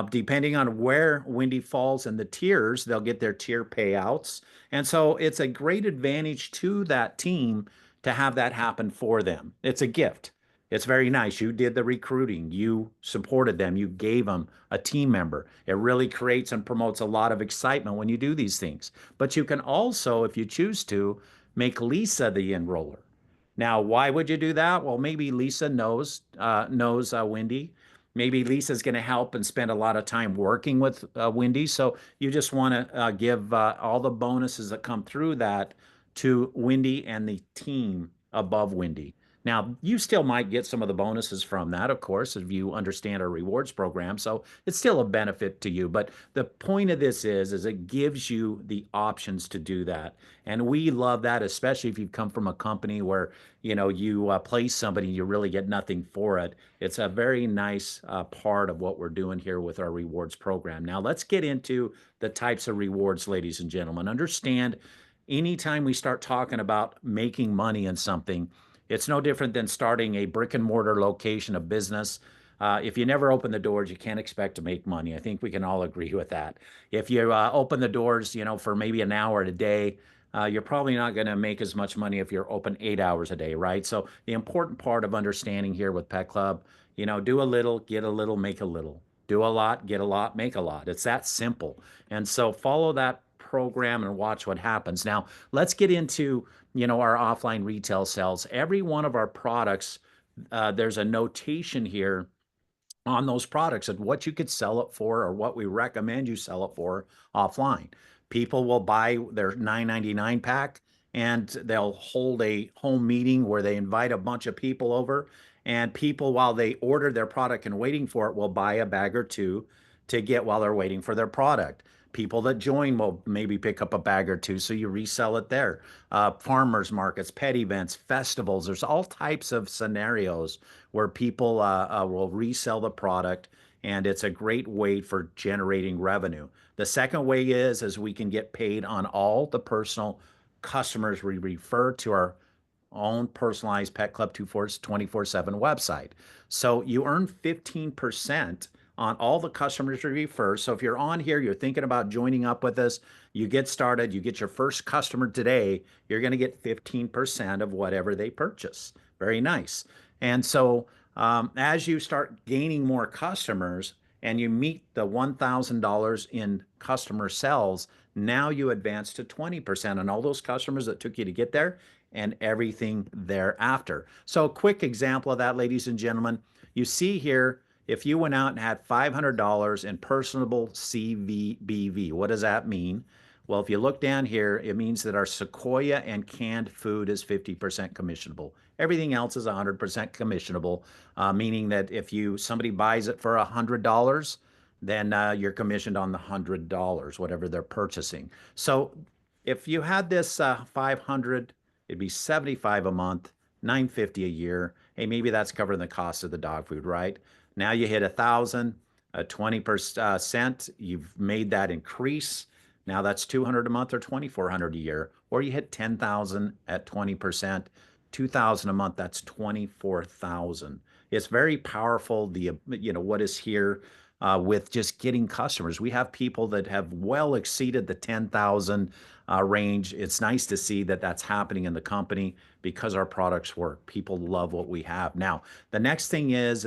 Depending on where Wendy falls in the tiers, they'll get their tier payouts. And so it's a great advantage to that team to have that happen for them. It's a gift. It's very nice. You did the recruiting. You supported them. You gave them a team member. It really creates and promotes a lot of excitement when you do these things. But you can also, if you choose to, make Lisa the enroller. Now, why would you do that? Well, maybe Lisa knows Wendy. Maybe Lisa's going to help and spend a lot of time working with Wendy. So you just want to give all the bonuses that come through that to Wendy and the team above Wendy. Now, you still might get some of the bonuses from that, of course, if you understand our rewards program. So it's still a benefit to you. But the point of this is it gives you the options to do that. And we love that, especially if you've come from a company where, you place somebody, you really get nothing for it. It's a very nice part of what we're doing here with our rewards program. Now, let's get into the types of rewards, ladies and gentlemen. Understand, anytime we start talking about making money in something, it's no different than starting a brick and mortar location of business. If you never open the doors, you can't expect to make money. I think we can all agree with that. If you open the doors, for maybe an hour a day, you're probably not going to make as much money if you're open 8 hours a day, right? So the important part of understanding here with Pet Club, do a little, get a little, make a little. Do a lot, get a lot, make a lot. It's that simple. And so follow that program and watch what happens. Now, let's get into our offline retail sales. Every one of our products, there's a notation here on those products of what you could sell it for or what we recommend you sell it for offline. People will buy their $9.99 pack and they'll hold a home meeting where they invite a bunch of people over, and people, while they order their product and waiting for it, will buy a bag or two to get while they're waiting for their product. People that join will maybe pick up a bag or two, so you resell it there. Farmers markets, pet events, festivals, there's all types of scenarios where people will resell the product, and it's a great way for generating revenue. The second way is we can get paid on all the personal customers we refer to our own personalized Pet Club 24/7 website. So you earn 15% on all the customers you refer. So if you're on here, you're thinking about joining up with us, you get started, you get your first customer today, you're going to get 15% of whatever they purchase. Very nice. And so as you start gaining more customers and you meet the $1,000 in customer sales, now you advance to 20% on all those customers that took you to get there and everything thereafter. So a quick example of that, ladies and gentlemen, you see here, if you went out and had $500 in personable CVBV, what does that mean? Well, if you look down here, it means that our Sequoia and canned food is 50% commissionable. Everything else is 100% commissionable, meaning that if somebody buys it for $100, then you're commissioned on the $100, whatever they're purchasing. So if you had this 500, it'd be $75 a month, $950 a year. Hey, maybe that's covering the cost of the dog food, right? Now you hit 1,000, 20%, you've made that increase. Now that's $200 a month or $2,400 a year. Or you hit 10,000 at 20%, 2,000 a month, that's 24,000. It's very powerful, what is here with just getting customers. We have people that have well exceeded the 10,000 range. It's nice to see that that's happening in the company because our products work. People love what we have. Now, the next thing is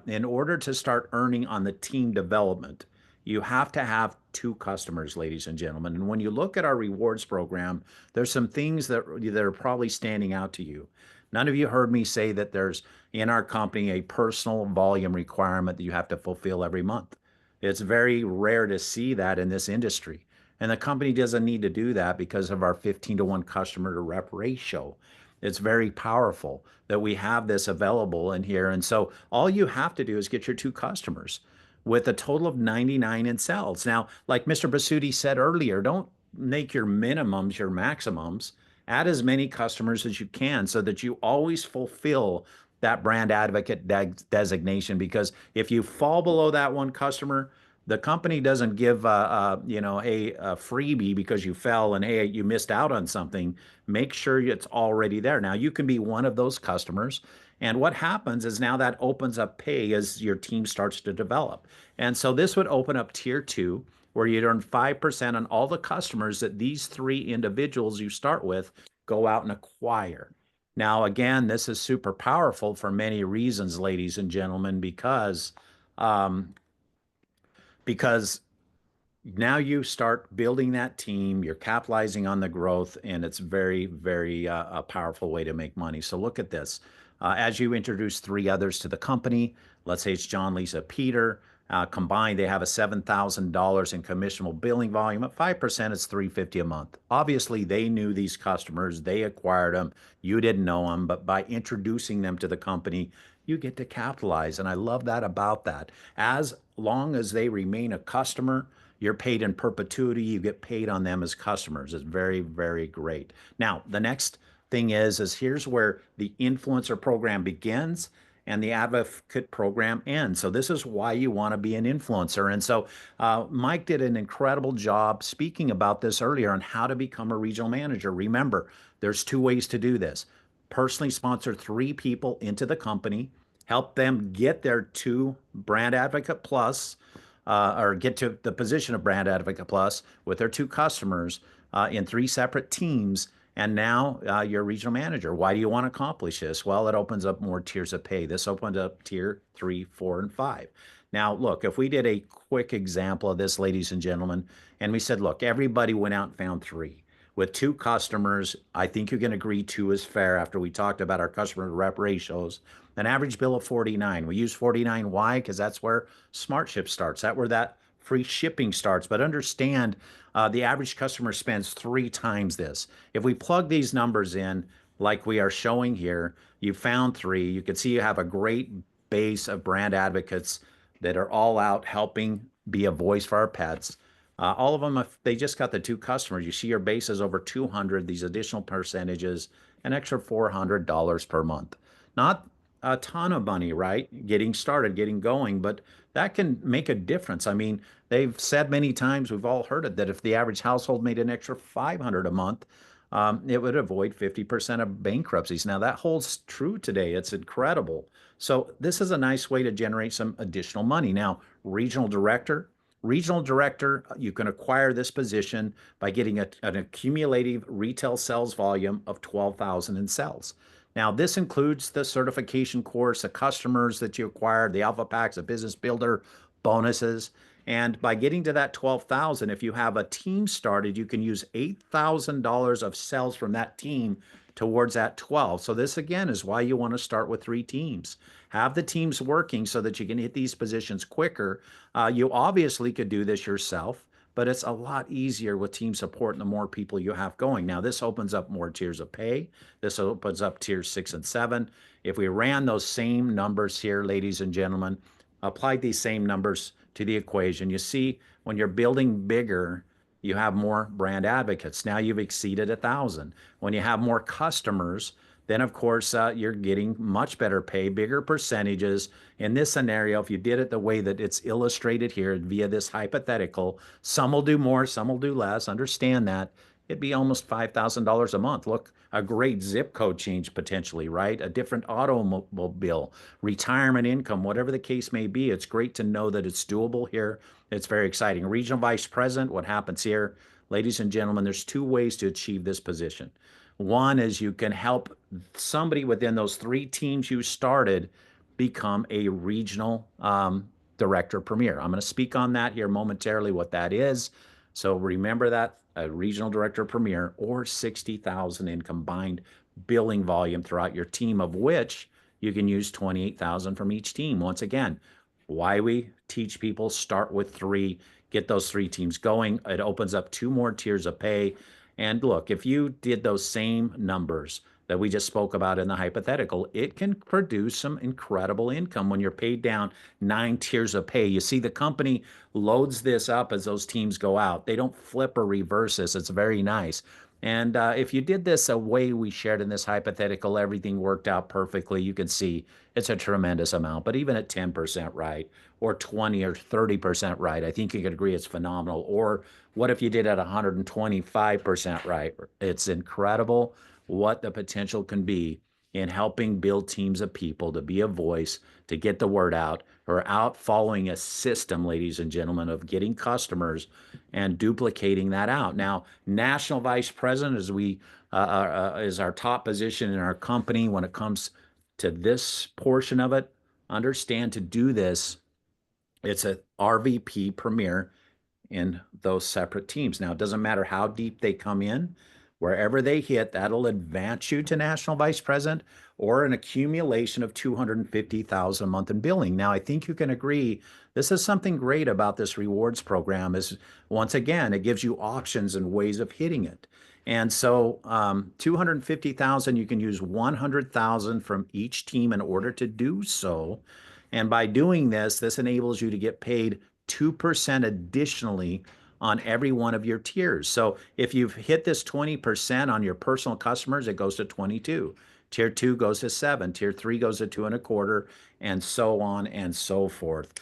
in order to start earning on the team development, you have to have 2 customers, ladies and gentlemen. And when you look at our rewards program, there's some things that are probably standing out to you. None of you heard me say that there's in our company a personal volume requirement that you have to fulfill every month. It's very rare to see that in this industry. And the company doesn't need to do that because of our 15-to-1 customer to rep ratio. It's very powerful that we have this available in here. And so all you have to do is get your 2 customers with a total of 99 in sales. Now, like Mr. Basutti said earlier, don't make your minimums your maximums. Add as many customers as you can so that you always fulfill that brand advocate designation. Because if you fall below that 1 customer, the company doesn't give a freebie because you fell and hey, you missed out on something. Make sure it's already there. Now you can be one of those customers. And what happens is now that opens up pay as your team starts to develop. And so this would open up tier 2, where you'd earn 5% on all the customers that these 3 individuals you start with go out and acquire. Now, again, this is super powerful for many reasons, ladies and gentlemen, because now you start building that team, you're capitalizing on the growth, and it's very, very a powerful way to make money. So look at this. As you introduce 3 others to the company, let's say it's John, Lisa, Peter, Combined, they have a $7,000 in commissionable billing volume. At 5%, it's $350 a month. Obviously, they knew these customers. They acquired them. You didn't know them, but by introducing them to the company, you get to capitalize. And I love that about that. As long as they remain a customer, you're paid in perpetuity. You get paid on them as customers. It's very, very great. Now, the next thing is here's where the influencer program begins and the advocate program ends. So this is why you want to be an influencer. And so Mike did an incredible job speaking about this earlier on how to become a regional manager. Remember, there's 2 ways to do this. Personally sponsor 3 people into the company, help them get their 2 Brand Advocate Plus, or get to the position of Brand Advocate Plus with their 2 customers in 3 separate teams. And now you're a regional manager. Why do you want to accomplish this? Well, it opens up more tiers of pay. This opened up tier 3, 4, and 5. Now, look, if we did a quick example of this, ladies and gentlemen, and we said, look, everybody went out and found 3. With 2 customers, I think you can agree 2 is fair after we talked about our customer rep ratios. An average bill of 49. We use 49. Why? Because that's where SmartShip starts. That's where that free shipping starts. But understand, the average customer spends 3 times this. If we plug these numbers in, like we are showing here, you found 3. You can see you have a great base of brand advocates that are all out helping be a voice for our pets. All of them, if they just got the 2 customers, you see your base is over 200, these additional percentages, an extra $400 per month. Not a ton of money, right? Getting started, getting going, but that can make a difference. I mean, they've said many times, we've all heard it, that if the average household made an extra $500 a month, it would avoid 50% of bankruptcies. Now that holds true today. It's incredible. So this is a nice way to generate some additional money. Now, regional director, you can acquire this position by getting an accumulative retail sales volume of 12,000 in sales. Now, this includes the certification course, the customers that you acquired, the alpha packs, the business builder bonuses. And by getting to that 12,000, if you have a team started, you can use $8,000 of sales from that team towards that 12. So this again is why you want to start with 3 teams. Have the teams working so that you can hit these positions quicker. You obviously could do this yourself, but it's a lot easier with team support and the more people you have going. Now, this opens up more tiers of pay. This opens up tiers 6 and 7. If we ran those same numbers here, ladies and gentlemen, applied these same numbers to the equation, you see when you're building bigger, you have more brand advocates. Now you've exceeded 1,000. When you have more customers, then of course you're getting much better pay, bigger percentages. In this scenario, if you did it the way that it's illustrated here via this hypothetical, some will do more, some will do less. Understand that. It'd be almost $5,000 a month. Look, a great zip code change potentially, right? A different automobile, retirement income, whatever the case may be. It's great to know that it's doable here. It's very exciting. Regional Vice President, what happens here? Ladies and gentlemen, there's 2 ways to achieve this position. One is you can help somebody within those 3 teams you started become a regional director premier. I'm going to speak on that here momentarily, what that is. So remember that, a regional director premier, or 60,000 in combined billing volume throughout your team, of which you can use 28,000 from each team. Once again, why we teach people start with 3, get those 3 teams going. It opens up 2 more tiers of pay. And look, if you did those same numbers that we just spoke about in the hypothetical, it can produce some incredible income when you're paid down 9 tiers of pay. You see, the company loads this up as those teams go out. They don't flip or reverse this. It's very nice. And if you did this a way we shared in this hypothetical, everything worked out perfectly. You can see it's a tremendous amount. But even at 10% right, or 20 or 30% right, I think you could agree it's phenomenal. Or what if you did at 125% right? It's incredible what the potential can be in helping build teams of people to be a voice, to get the word out, who are out following a system, ladies and gentlemen, of getting customers and duplicating that out. Now, National Vice President is our top position in our company when it comes to this portion of it. Understand, to do this, it's a RVP Premier in those separate teams. Now, it doesn't matter how deep they come in, Wherever they hit, that'll advance you to national vice president or an accumulation of 250,000 a month in billing. Now, I think you can agree this is something great about this rewards program is, once again, it gives you options and ways of hitting it. And so 250,000, you can use 100,000 from each team in order to do so. And by doing this, this enables you to get paid 2% additionally on every one of your tiers. So if you've hit this 20% on your personal customers, it goes to 22. Tier 2 goes to 7. Tier 3 goes to 2.25, and so on and so forth.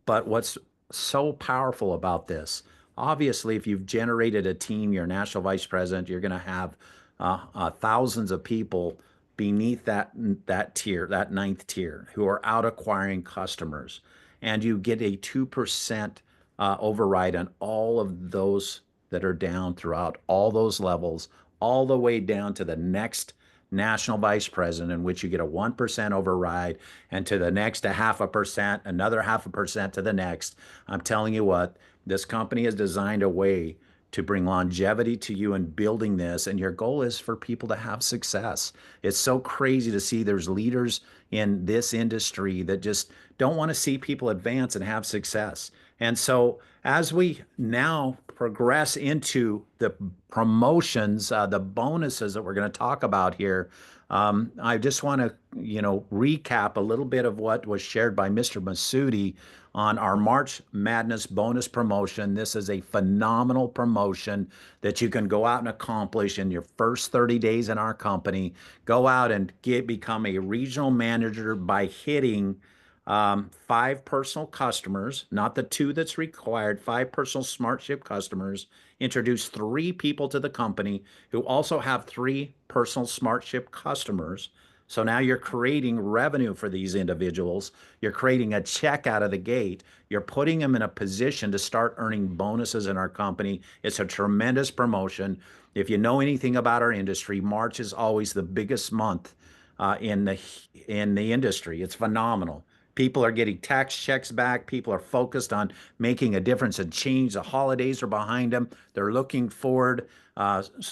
But what's so powerful about this, obviously, if you've generated a team, you're a national vice president, you're going to have thousands of people beneath that tier, that 9th tier, who are out acquiring customers. And you get a 2% override on all of those that are down throughout all those levels, all the way down to the next national vice president, in which you get a 1% override, and to the next a 0.5%, another 0.5% to the next. I'm telling you what, this company has designed a way to bring longevity to you in building this, and your goal is for people to have success. It's so crazy to see there's leaders in this industry that just don't want to see people advance and have success. And so as we now progress into the promotions, the bonuses that we're going to talk about here, I just want to, recap a little bit of what was shared by Mr. Masudi on our March Madness bonus promotion. This is a phenomenal promotion that you can go out and accomplish in your first 30 days in our company. Go out and become a regional manager by hitting 5 personal customers, not the 2 that's required, 5 personal SmartShip customers, introduce 3 people to the company who also have 3 personal SmartShip customers. So now you're creating revenue for these individuals. You're creating a check out of the gate. You're putting them in a position to start earning bonuses in our company. It's a tremendous promotion. If you know anything about our industry, March is always the biggest month in the industry. It's phenomenal. People are getting tax checks back. People are focused on making a difference and change. The holidays are behind them. They're looking forward.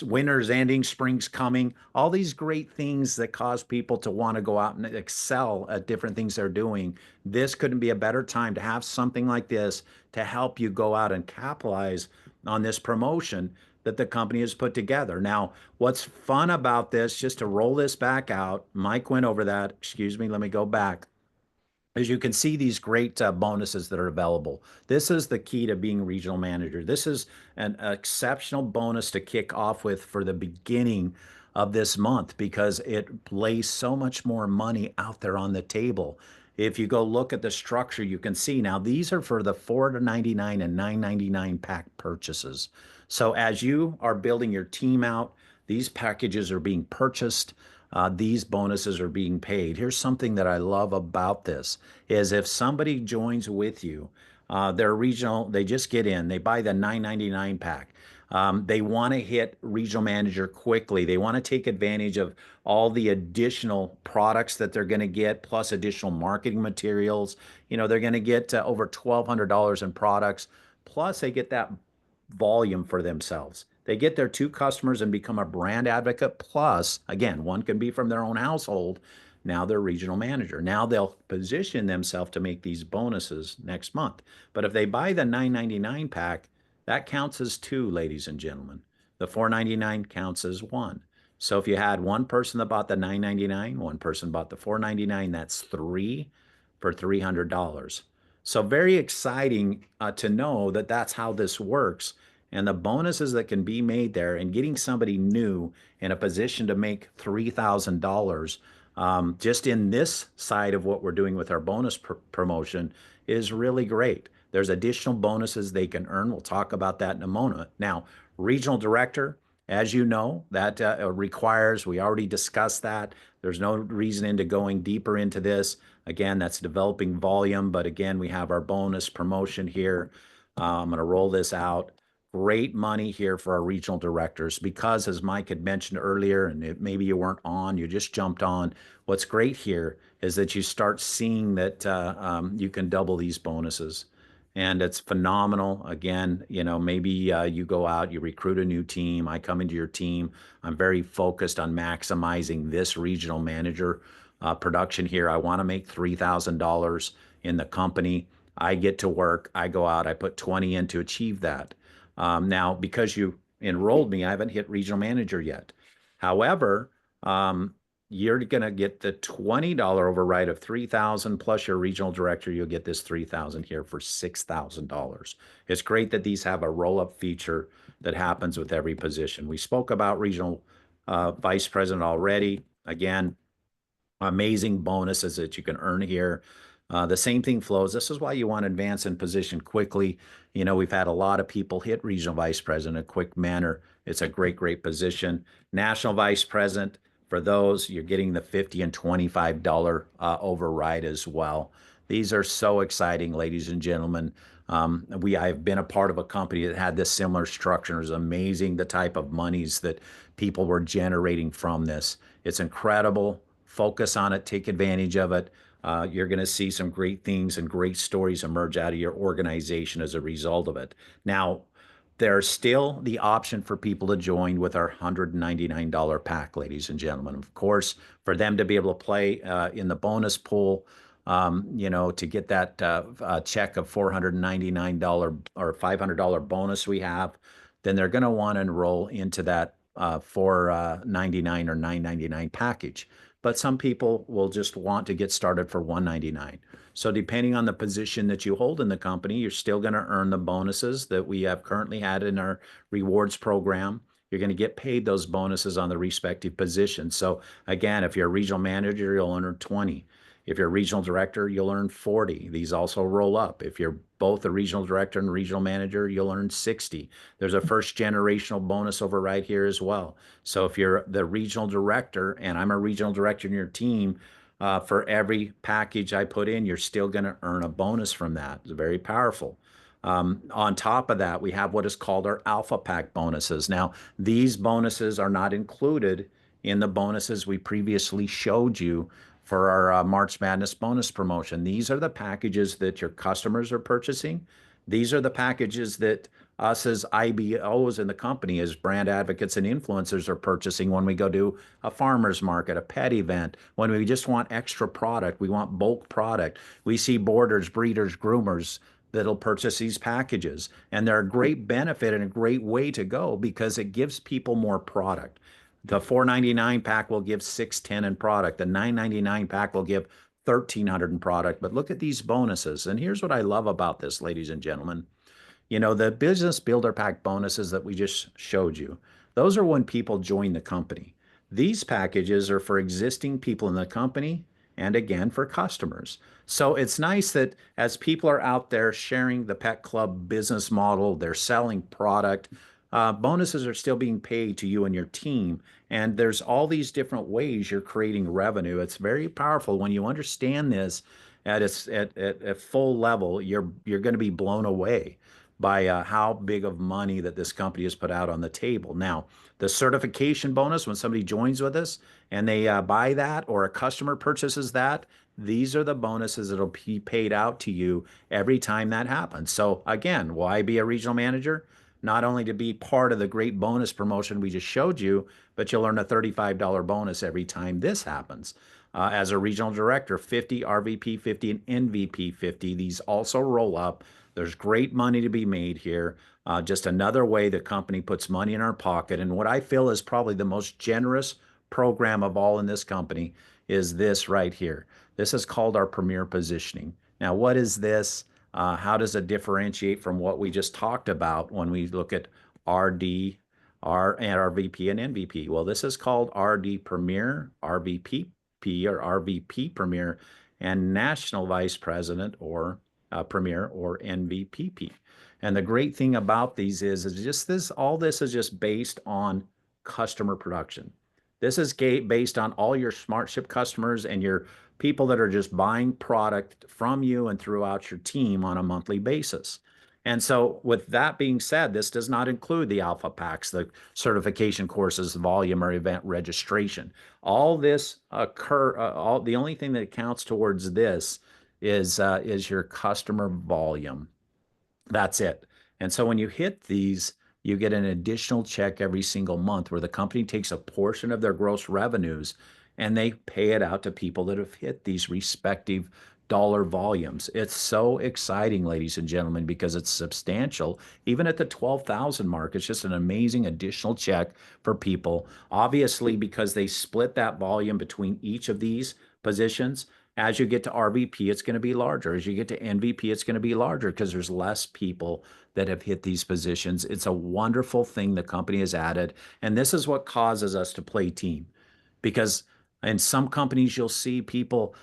Winter's ending, spring's coming. All these great things that cause people to want to go out and excel at different things they're doing. This couldn't be a better time to have something like this to help you go out and capitalize on this promotion that the company has put together. Now, what's fun about this, just to roll this back out, Mike went over that. Excuse me, let me go back. As you can see, these great bonuses that are available. This is the key to being regional manager. This is an exceptional bonus to kick off with for the beginning of this month, because it lays so much more money out there on the table. If you go look at the structure, you can see now these are for the $4.99 and $9.99 pack purchases. So as you are building your team out, these packages are being purchased. These bonuses are being paid. Here's something that I love about this is if somebody joins with you, they're regional, they just get in, they buy the $9.99 pack. They want to hit regional manager quickly. They want to take advantage of all the additional products that they're going to get, plus additional marketing materials. They're going to get over $1,200 in products, plus they get that volume for themselves. They get their 2 customers and become a brand advocate. Plus, again, one can be from their own household. Now they're regional manager. Now they'll position themselves to make these bonuses next month. But if they buy the $9.99 pack, that counts as 2, ladies and gentlemen. The $4.99 counts as 1. So if you had one person that bought the $9.99, one person bought the $4.99, that's 3 for $300. So very exciting to know that that's how this works. And the bonuses that can be made there, and getting somebody new in a position to make $3,000 just in this side of what we're doing with our bonus promotion is really great. There's additional bonuses they can earn. We'll talk about that in a moment. Now, regional director, as you know, that requires, we already discussed that. There's no reason into going deeper into this. Again, that's developing volume. But again, we have our bonus promotion here. I'm going to roll this out. Great money here for our regional directors because, as Mike had mentioned earlier, and maybe you weren't on, you just jumped on. What's great here is that you start seeing that you can double these bonuses. and it's phenomenal. Again, you know, maybe you go out, you recruit a new team. I come into your team. I'm very focused on maximizing this regional manager production here. I want to make $3,000 in the company. I get to work. I go out. I put 20 in to achieve that. Now, because you enrolled me, I haven't hit regional manager yet. However, you're going to get the $20 override of $3,000 plus your regional director. You'll get this $3,000 here for $6,000. It's great that these have a roll-up feature that happens with every position. We spoke about regional vice president already. Again, amazing bonuses that you can earn here. The same thing flows. This is why you want to advance in position quickly. You know, we've had a lot of people hit regional vice president in a quick manner. It's a great, great position. National vice president, for those, you're getting the $50 and $25 override as well. These are so exciting, ladies and gentlemen. I've been a part of a company that had this similar structure. It was amazing the type of monies that people were generating from this. It's incredible. Focus on it. Take advantage of it. You're going to see some great things and great stories emerge out of your organization as a result of it. Now, there's still the option for people to join with our $199 pack, ladies and gentlemen. Of course, for them to be able to play in the bonus pool, you know, to get that check of $499 or $500 bonus we have, then they're going to want to enroll into that $499 or $999 package. But some people will just want to get started for $199. So depending on the position that you hold in the company, you're still going to earn the bonuses that we have currently had in our rewards program. You're going to get paid those bonuses on the respective positions. So again, if you're a regional manager, you'll earn 20. If you're a regional director, you'll earn 40. These also roll up. If you're both a regional director and regional manager, you'll earn 60. There's a first generational bonus override here as well. So if you're the regional director and I'm a regional director in your team, for every package I put in, you're still going to earn a bonus from that. It's very powerful. On top of that, we have what is called our Alpha Pack bonuses. Now, these bonuses are not included in the bonuses we previously showed you for our March Madness bonus promotion. These are the packages that your customers are purchasing. These are the packages that us as IBOs in the company, as brand advocates and influencers, are purchasing when we go to a farmer's market, a pet event, when we just want extra product, we want bulk product. We see boarders, breeders, groomers that'll purchase these packages. And they're a great benefit and a great way to go because it gives people more product. The $499 pack will give $610 in product. The $999 pack will give $1,300 in product. But look at these bonuses. And here's what I love about this, ladies and gentlemen. You know, the Business Builder Pack bonuses that we just showed you, those are when people join the company. These packages are for existing people in the company and again for customers. So it's nice that as people are out there sharing the Pet Club business model, they're selling product, bonuses are still being paid to you and your team. And there's all these different ways you're creating revenue. It's very powerful when you understand this at a full level. You're going to be blown away by how big of money that this company has put out on the table. Now, the certification bonus, when somebody joins with us and they buy that or a customer purchases that, these are the bonuses that'll be paid out to you every time that happens. So again, why be a regional manager? Not only to be part of the great bonus promotion we just showed you, but you'll earn a $35 bonus every time this happens. As a regional director, 50, RVP 50, and NVP 50. These also roll up. There's great money to be made here. Just another way the company puts money in our pocket. And what I feel is probably the most generous program of all in this company is this right here. This is called our Premier Positioning. Now, what is this? How does it differentiate from what we just talked about when we look at RD, RVP, and NVP? Well, this is called RD Premier, RVP or RVP Premier, and National Vice President or Premier or NVPP. And the great thing about these is just this, all this is just based on customer production. This is based on all your SmartShip customers and your people that are just buying product from you and throughout your team on a monthly basis. And so with that being said, this does not include the Alpha Packs, the certification courses, volume or event registration. All this the only thing that counts towards this is your customer volume. That's it. And so when you hit these, you get an additional check every single month where the company takes a portion of their gross revenues and they pay it out to people that have hit these respective dollar volumes. It's so exciting, ladies and gentlemen, because it's substantial. Even at the 12,000 mark, it's just an amazing additional check for people. Obviously, because they split that volume between each of these positions. As you get to RVP, it's going to be larger. As you get to NVP, it's going to be larger because there's less people that have hit these positions. It's a wonderful thing the company has added. And this is what causes us to play team. Because in some companies, you'll see people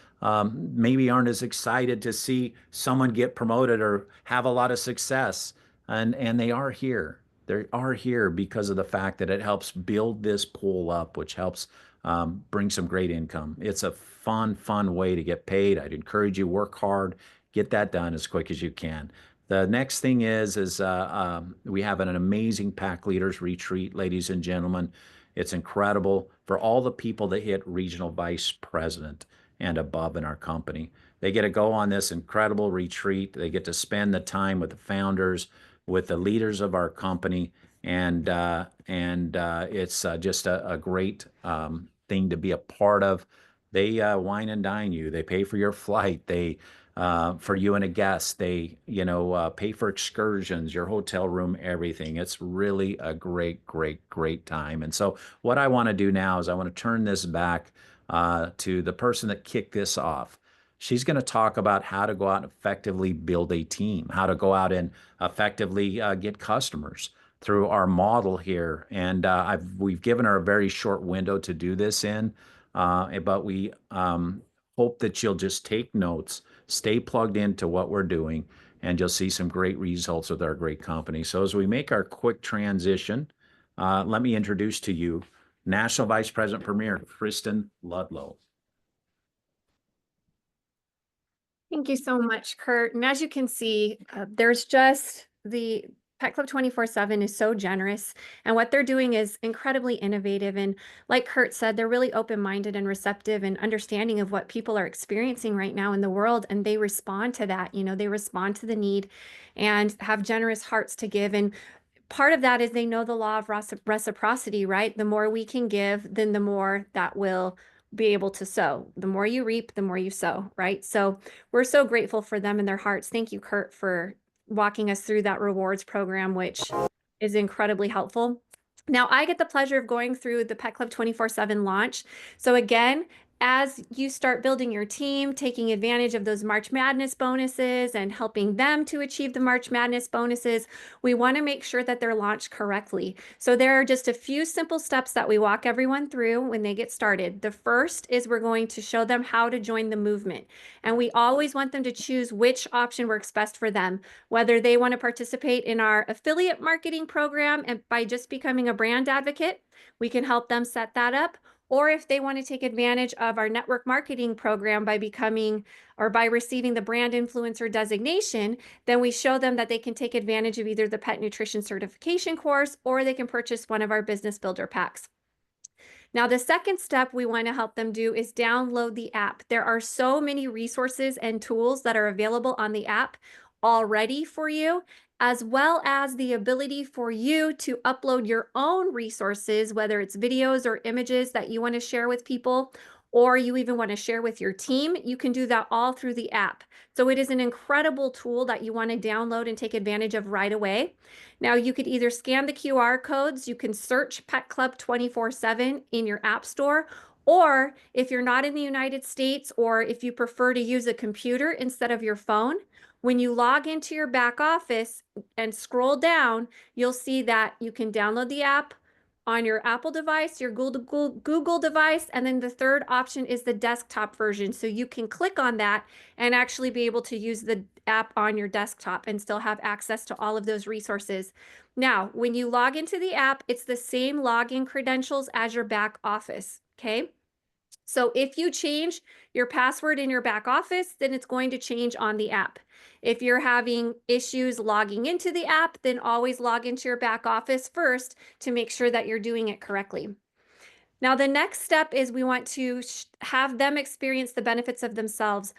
maybe aren't as excited to see someone get promoted or have a lot of success. And they are here. They are here because of the fact that it helps build this pool up, which helps bring some great income. It's a fun way to get paid. I'd encourage you, work hard, get that done as quick as you can. The next thing is we have an amazing Pack Leaders Retreat, ladies and gentlemen. It's incredible for all the people that hit regional vice president and above in our company. They get to go on this incredible retreat. They get to spend the time with the founders, with the leaders of our company, and it's just a great thing to be a part of. They wine and dine you. They pay for your flight. They for you and a guest. They pay for excursions, your hotel room, everything. It's really a great time. And so what I want to do now is I want to turn this back to the person that kicked this off. She's going to talk about how to go out and effectively build a team, how to go out and effectively get customers through our model here. And we've given her a very short window to do this in, but we hope that you'll just take notes, stay plugged into what we're doing, and you'll see some great results with our great company. So as we make our quick transition, let me introduce to you National Vice President Premier, Kristen Ludlow. Thank you so much, Kurt. And as you can see, there's just the Pet Club 24/7 is so generous, and what they're doing is incredibly innovative. And like Kurt said, they're really open-minded and receptive and understanding of what people are experiencing right now in the world, and they respond to that. They respond to the need and have generous hearts to give. And part of that is they know the law of reciprocity, right? The more we can give, then the more that will be able to sow. The more you reap, the more you sow, right? So we're so grateful for them and their hearts. Thank you, Kurt, for walking us through that rewards program, which is incredibly helpful. Now, I get the pleasure of going through the Pet Club 24/7 launch. So again, as you start building your team, taking advantage of those March Madness bonuses and helping them to achieve the March Madness bonuses, we want to make sure that they're launched correctly. So there are just a few simple steps that we walk everyone through when they get started. The first is we're going to show them how to join the movement. And we always want them to choose which option works best for them, whether they want to participate in our affiliate marketing program and by just becoming a brand advocate, we can help them set that up. Or if they want to take advantage of our network marketing program by becoming or by receiving the brand influencer designation, then we show them that they can take advantage of either the pet nutrition certification course or they can purchase one of our business builder packs. Now, the second step we want to help them do is download the app. There are so many resources and tools that are available on the app already for you, as well as the ability for you to upload your own resources, whether it's videos or images that you want to share with people, or you even want to share with your team. You can do that all through the app. So it is an incredible tool that you want to download and take advantage of right away. Now, you could either scan the QR codes, you can search Pet Club 24/7 in your app store, or if you're not in the United States, or if you prefer to use a computer instead of your phone, when you log into your back office and scroll down, you'll see that you can download the app on your Apple device, your Google device, and then the third option is the desktop version. So you can click on that and actually be able to use the app on your desktop and still have access to all of those resources. Now, when you log into the app, it's the same login credentials as your back office, okay? So if you change your password in your back office, then it's going to change on the app. If you're having issues logging into the app, then always log into your back office first to make sure that you're doing it correctly. Now, the next step is we want to have them experience the benefits of themselves,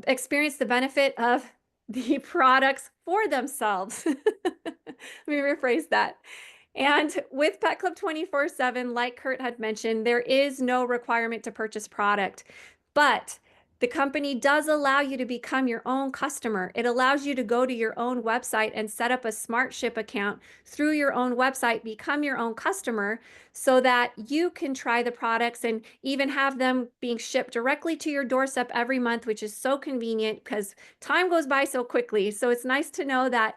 experience the benefit of the products for themselves. Let me rephrase that. And with Pet Club 24/7, like Kurt had mentioned, there is no requirement to purchase product, but the company does allow you to become your own customer. It allows you to go to your own website and set up a SmartShip account through your own website, become your own customer so that you can try the products and even have them being shipped directly to your doorstep every month, which is so convenient because time goes by so quickly. So it's nice to know that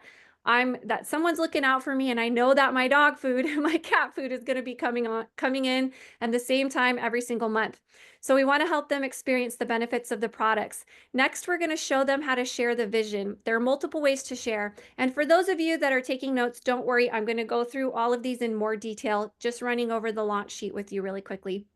someone's looking out for me, and I know that my dog food and my cat food is going to be coming in at the same time every single month. So we want to help them experience the benefits of the products. Next, we're going to show them how to share the vision. There are multiple ways to share. And for those of you that are taking notes, don't worry, I'm going to go through all of these in more detail, just running over the launch sheet with you really quickly.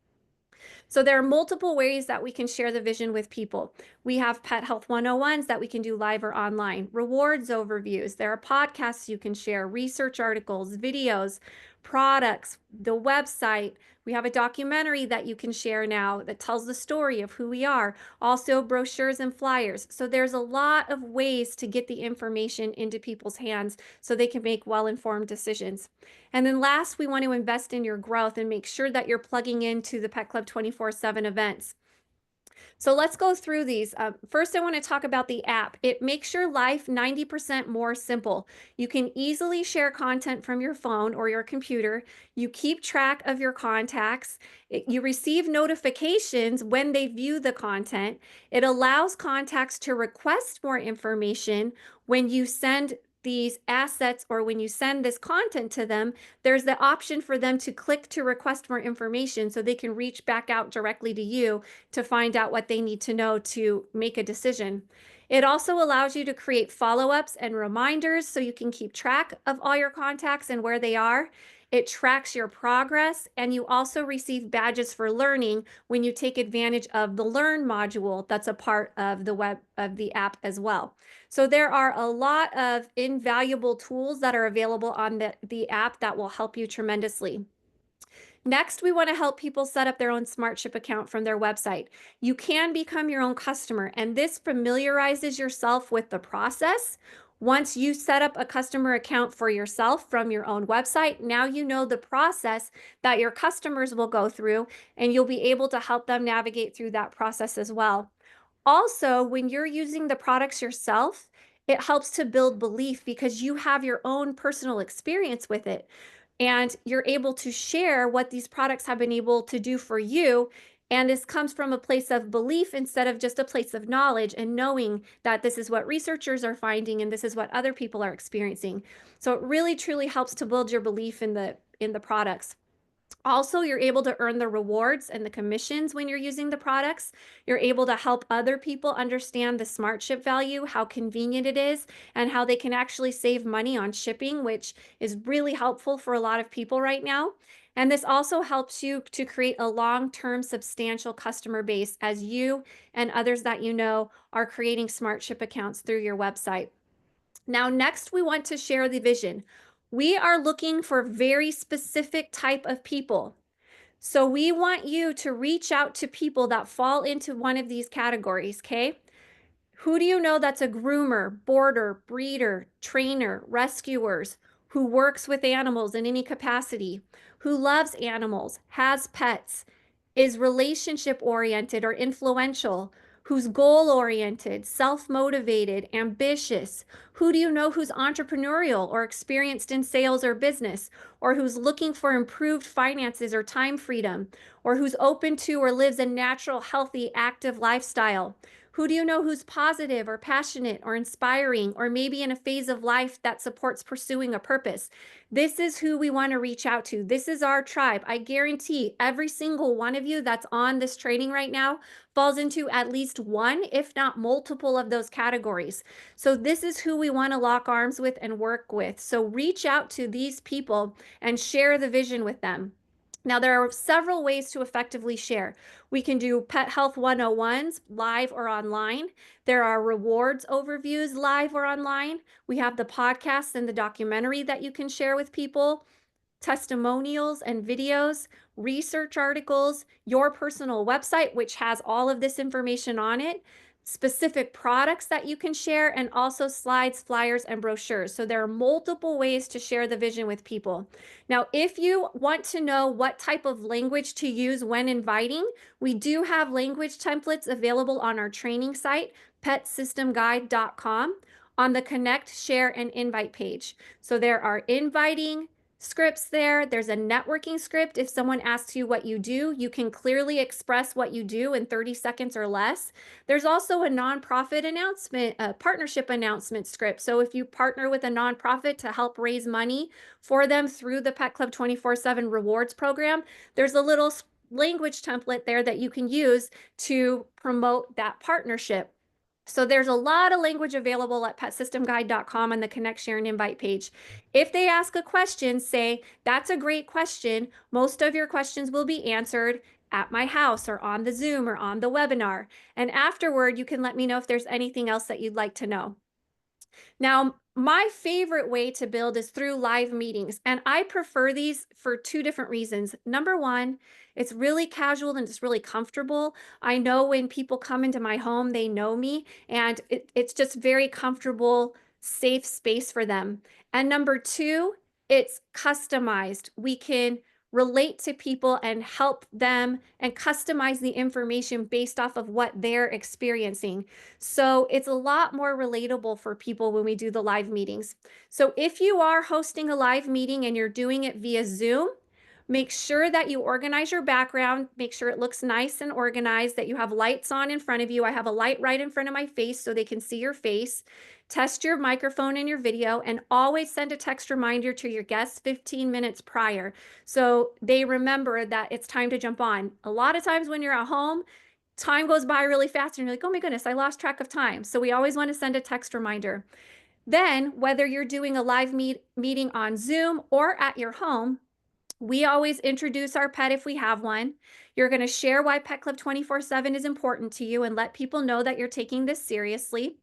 So there are multiple ways that we can share the vision with people. We have Pet Health 101s that we can do live or online, rewards overviews. There are podcasts you can share, research articles, videos, products, the website. We have a documentary that you can share now that tells the story of who we are. Also brochures and flyers. So there's a lot of ways to get the information into people's hands so they can make well-informed decisions. And then last, we want to invest in your growth and make sure that you're plugging into the Pet Club 24/7 events. So let's go through these. First, I want to talk about the app. It makes your life 90% more simple. You can easily share content from your phone or your computer. You keep track of your contacts. You receive notifications when they view the content. It allows contacts to request more information when you send these assets or when you send this content to them. There's the option for them to click to request more information so they can reach back out directly to you to find out what they need to know to make a decision. It also allows you to create follow-ups and reminders so you can keep track of all your contacts and where they are. It tracks your progress, and you also receive badges for learning when you take advantage of the Learn module that's a part of the app as well. So there are a lot of invaluable tools that are available on the app that will help you tremendously. Next, we want to help people set up their own SmartShip account from their website. You can become your own customer, and this familiarizes yourself with the process. Once you set up a customer account for yourself from your own website, now you know the process that your customers will go through, and you'll be able to help them navigate through that process as well. Also, when you're using the products yourself, it helps to build belief because you have your own personal experience with it. And you're able to share what these products have been able to do for you. And this comes from a place of belief instead of just a place of knowledge and knowing that this is what researchers are finding and this is what other people are experiencing. So it really truly helps to build your belief in the products. Also, you're able to earn the rewards and the commissions when you're using the products. You're able to help other people understand the SmartShip value, how convenient it is, and how they can actually save money on shipping, which is really helpful for a lot of people right now. And this also helps you to create a long-term substantial customer base as you and others that you know are creating SmartShip accounts through your website. Now, next, we want to share the vision. We are looking for very specific type of people. So we want you to reach out to people that fall into one of these categories, okay? Who do you know that's a groomer, boarder, breeder, trainer, rescuers, who works with animals in any capacity, who loves animals, has pets, is relationship oriented or influential, who's goal-oriented, self-motivated, ambitious? Who do you know who's entrepreneurial or experienced in sales or business, or who's looking for improved finances or time freedom, or who's open to or lives a natural, healthy, active lifestyle? Who do you know who's positive or passionate or inspiring, or maybe in a phase of life that supports pursuing a purpose? This is who we want to reach out to. This is our tribe. I guarantee every single one of you that's on this training right now falls into at least one, if not multiple of those categories. So this is who we want to lock arms with and work with. So reach out to these people and share the vision with them. Now, there are several ways to effectively share. We can do Pet Health 101s live or online. There are rewards overviews live or online. We have the podcasts and the documentary that you can share with people, testimonials and videos, research articles, your personal website, which has all of this information on it, specific products that you can share, and also slides, flyers, and brochures. So there are multiple ways to share the vision with people. Now, if you want to know what type of language to use when inviting, we do have language templates available on our training site, petsystemguide.com, on the Connect, Share, and Invite page. So there are inviting scripts there. There's a networking script. If someone asks you what you do, you can clearly express what you do in 30 seconds or less. There's also a nonprofit announcement, a partnership announcement script. So if you partner with a nonprofit to help raise money for them through the Pet Club 24/7 rewards program, there's a little language template there that you can use to promote that partnership. So there's a lot of language available at petsystemguide.com on the Connect, Share, and Invite page. If they ask a question, say, that's a great question. Most of your questions will be answered at my house or on the Zoom or on the webinar. And afterward, you can let me know if there's anything else that you'd like to know. Now, my favorite way to build is through live meetings, and I prefer these for two different reasons. Number one, it's really casual and it's really comfortable. I know when people come into my home, they know me, and it's just very comfortable, safe space for them. And number two, it's customized. We can relate to people and help them and customize the information based off of what they're experiencing. So it's a lot more relatable for people when we do the live meetings. So if you are hosting a live meeting and you're doing it via Zoom, make sure that you organize your background, make sure it looks nice and organized, that you have lights on in front of you. I have a light right in front of my face so they can see your face. Test your microphone and your video, and always send a text reminder to your guests 15 minutes prior so they remember that it's time to jump on. A lot of times when you're at home, time goes by really fast and you're like, oh my goodness, I lost track of time. So we always want to send a text reminder. Then, whether you're doing a live meeting on Zoom or at your home, we always introduce our pet if we have one. You're going to share why Pet Club 24/7 is important to you and let people know that you're taking this seriously.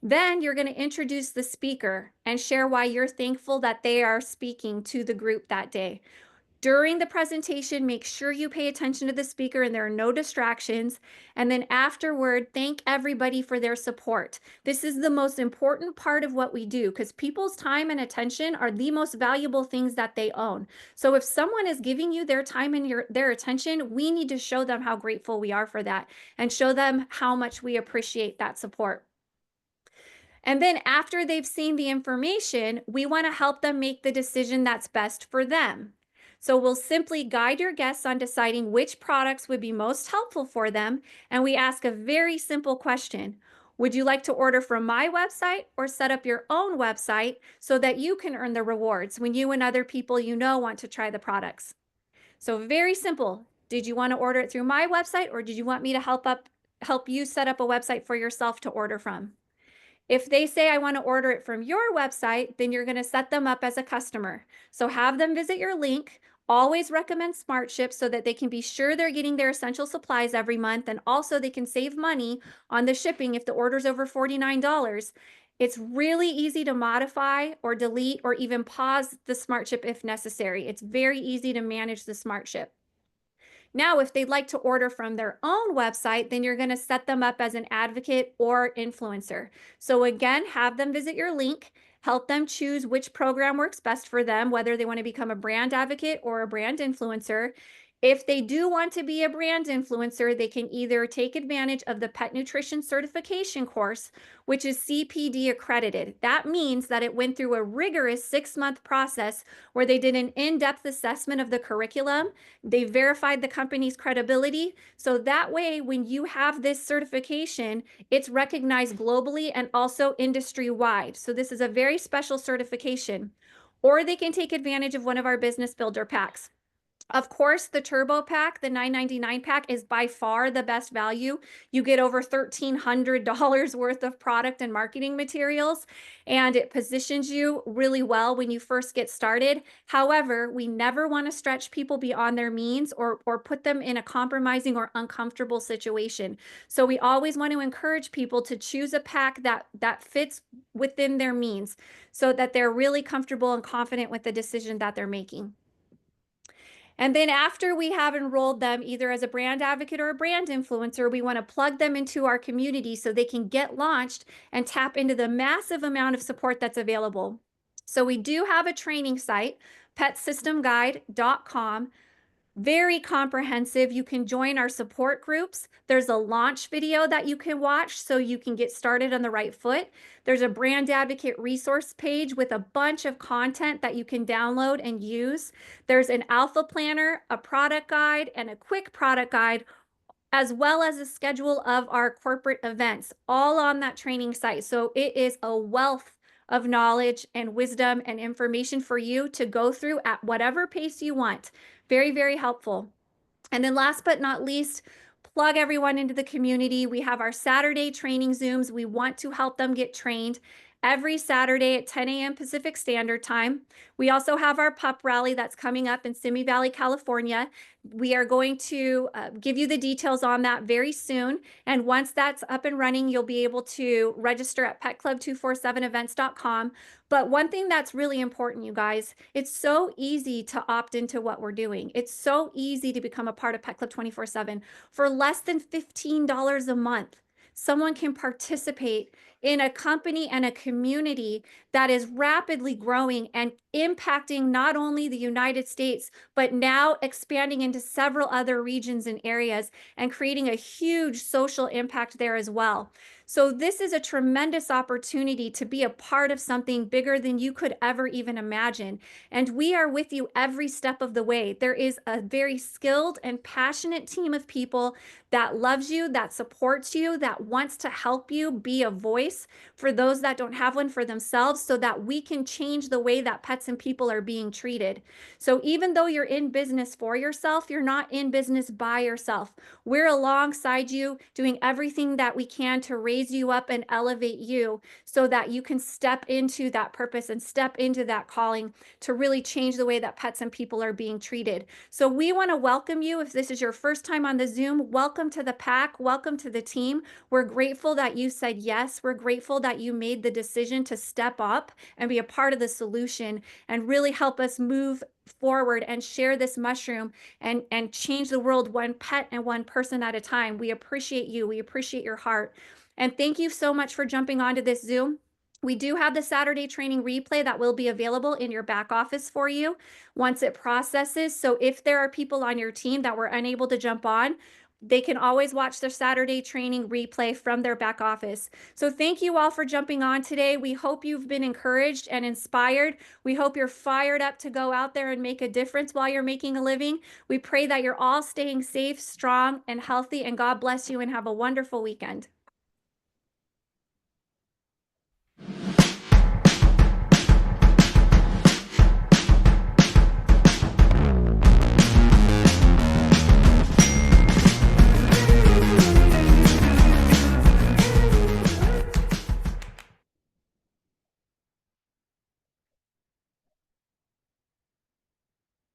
Then you're going to introduce the speaker and share why you're thankful that they are speaking to the group that day. During the presentation, make sure you pay attention to the speaker and there are no distractions. And then afterward, thank everybody for their support. This is the most important part of what we do because people's time and attention are the most valuable things that they own. So if someone is giving you their time and their attention, we need to show them how grateful we are for that and show them how much we appreciate that support. And then after they've seen the information, we want to help them make the decision that's best for them. So we'll simply guide your guests on deciding which products would be most helpful for them. And we ask a very simple question. Would you like to order from my website or set up your own website so that you can earn the rewards when you and other people you know want to try the products? So very simple. Did you want to order it through my website, or did you want me to help you set up a website for yourself to order from? If they say, I want to order it from your website, then you're going to set them up as a customer. So have them visit your link. Always recommend SmartShip so that they can be sure they're getting their essential supplies every month. And also they can save money on the shipping if the order's over $49. It's really easy to modify or delete or even pause the SmartShip if necessary. It's very easy to manage the SmartShip. Now, if they'd like to order from their own website, then you're going to set them up as an advocate or influencer. So again, have them visit your link, help them choose which program works best for them, whether they want to become a brand advocate or a brand influencer. If they do want to be a brand influencer, they can either take advantage of the Pet Nutrition Certification course, which is CPD accredited. That means that it went through a rigorous 6-month process where they did an in-depth assessment of the curriculum. They verified the company's credibility. So that way, when you have this certification, it's recognized globally and also industry-wide. So this is a very special certification. Or they can take advantage of one of our Business Builder packs. Of course, the Turbo Pack, the $9.99 pack, is by far the best value. You get over $1,300 worth of product and marketing materials, and it positions you really well when you first get started. However, we never want to stretch people beyond their means or put them in a compromising or uncomfortable situation. So we always want to encourage people to choose a pack that fits within their means so that they're really comfortable and confident with the decision that they're making. And then after we have enrolled them either as a brand advocate or a brand influencer, we want to plug them into our community so they can get launched and tap into the massive amount of support that's available. So we do have a training site, petsystemguide.com. Very comprehensive. You can join our support groups. There's a launch video that you can watch so you can get started on the right foot. There's a brand advocate resource page with a bunch of content that you can download and use. There's an alpha planner, a product guide, and a quick product guide, as well as a schedule of our corporate events, all on that training site. So it is a wealth of knowledge and wisdom and information for you to go through at whatever pace you want. Very, very helpful. And then last but not least, plug everyone into the community. We have our Saturday training Zooms. We want to help them get trained every Saturday at 10 a.m. Pacific Standard Time. We also have our pup rally that's coming up in Simi Valley, California. We are going to give you the details on that very soon. And once that's up and running, you'll be able to register at petclub247events.com. But one thing that's really important, you guys, it's so easy to opt into what we're doing. It's so easy to become a part of Pet Club 24/7. For less than $15 a month, someone can participate in a company and a community that is rapidly growing and impacting not only the United States, but now expanding into several other regions and areas and creating a huge social impact there as well. So this is a tremendous opportunity to be a part of something bigger than you could ever even imagine. And we are with you every step of the way. There is a very skilled and passionate team of people that loves you, that supports you, that wants to help you be a voice for those that don't have one for themselves, so that we can change the way that pets and people are being treated. So even though you're in business for yourself, you're not in business by yourself. We're alongside you, doing everything that we can to raise you up and elevate you so that you can step into that purpose and step into that calling to really change the way that pets and people are being treated. So we want to welcome you. If this is your first time on the Zoom, welcome to the pack. Welcome to the team. We're grateful that you said yes. We're grateful that you made the decision to step up and be a part of the solution and really help us move forward and share this mushroom and change the world one pet and one person at a time. We appreciate you. We appreciate your heart. And thank you so much for jumping onto this Zoom. We do have the Saturday training replay that will be available in your back office for you once it processes. So if there are people on your team that were unable to jump on, they can always watch their Saturday training replay from their back office. So thank you all for jumping on today. We hope you've been encouraged and inspired. We hope you're fired up to go out there and make a difference while you're making a living. We pray that you're all staying safe, strong, and healthy, and God bless you and have a wonderful weekend.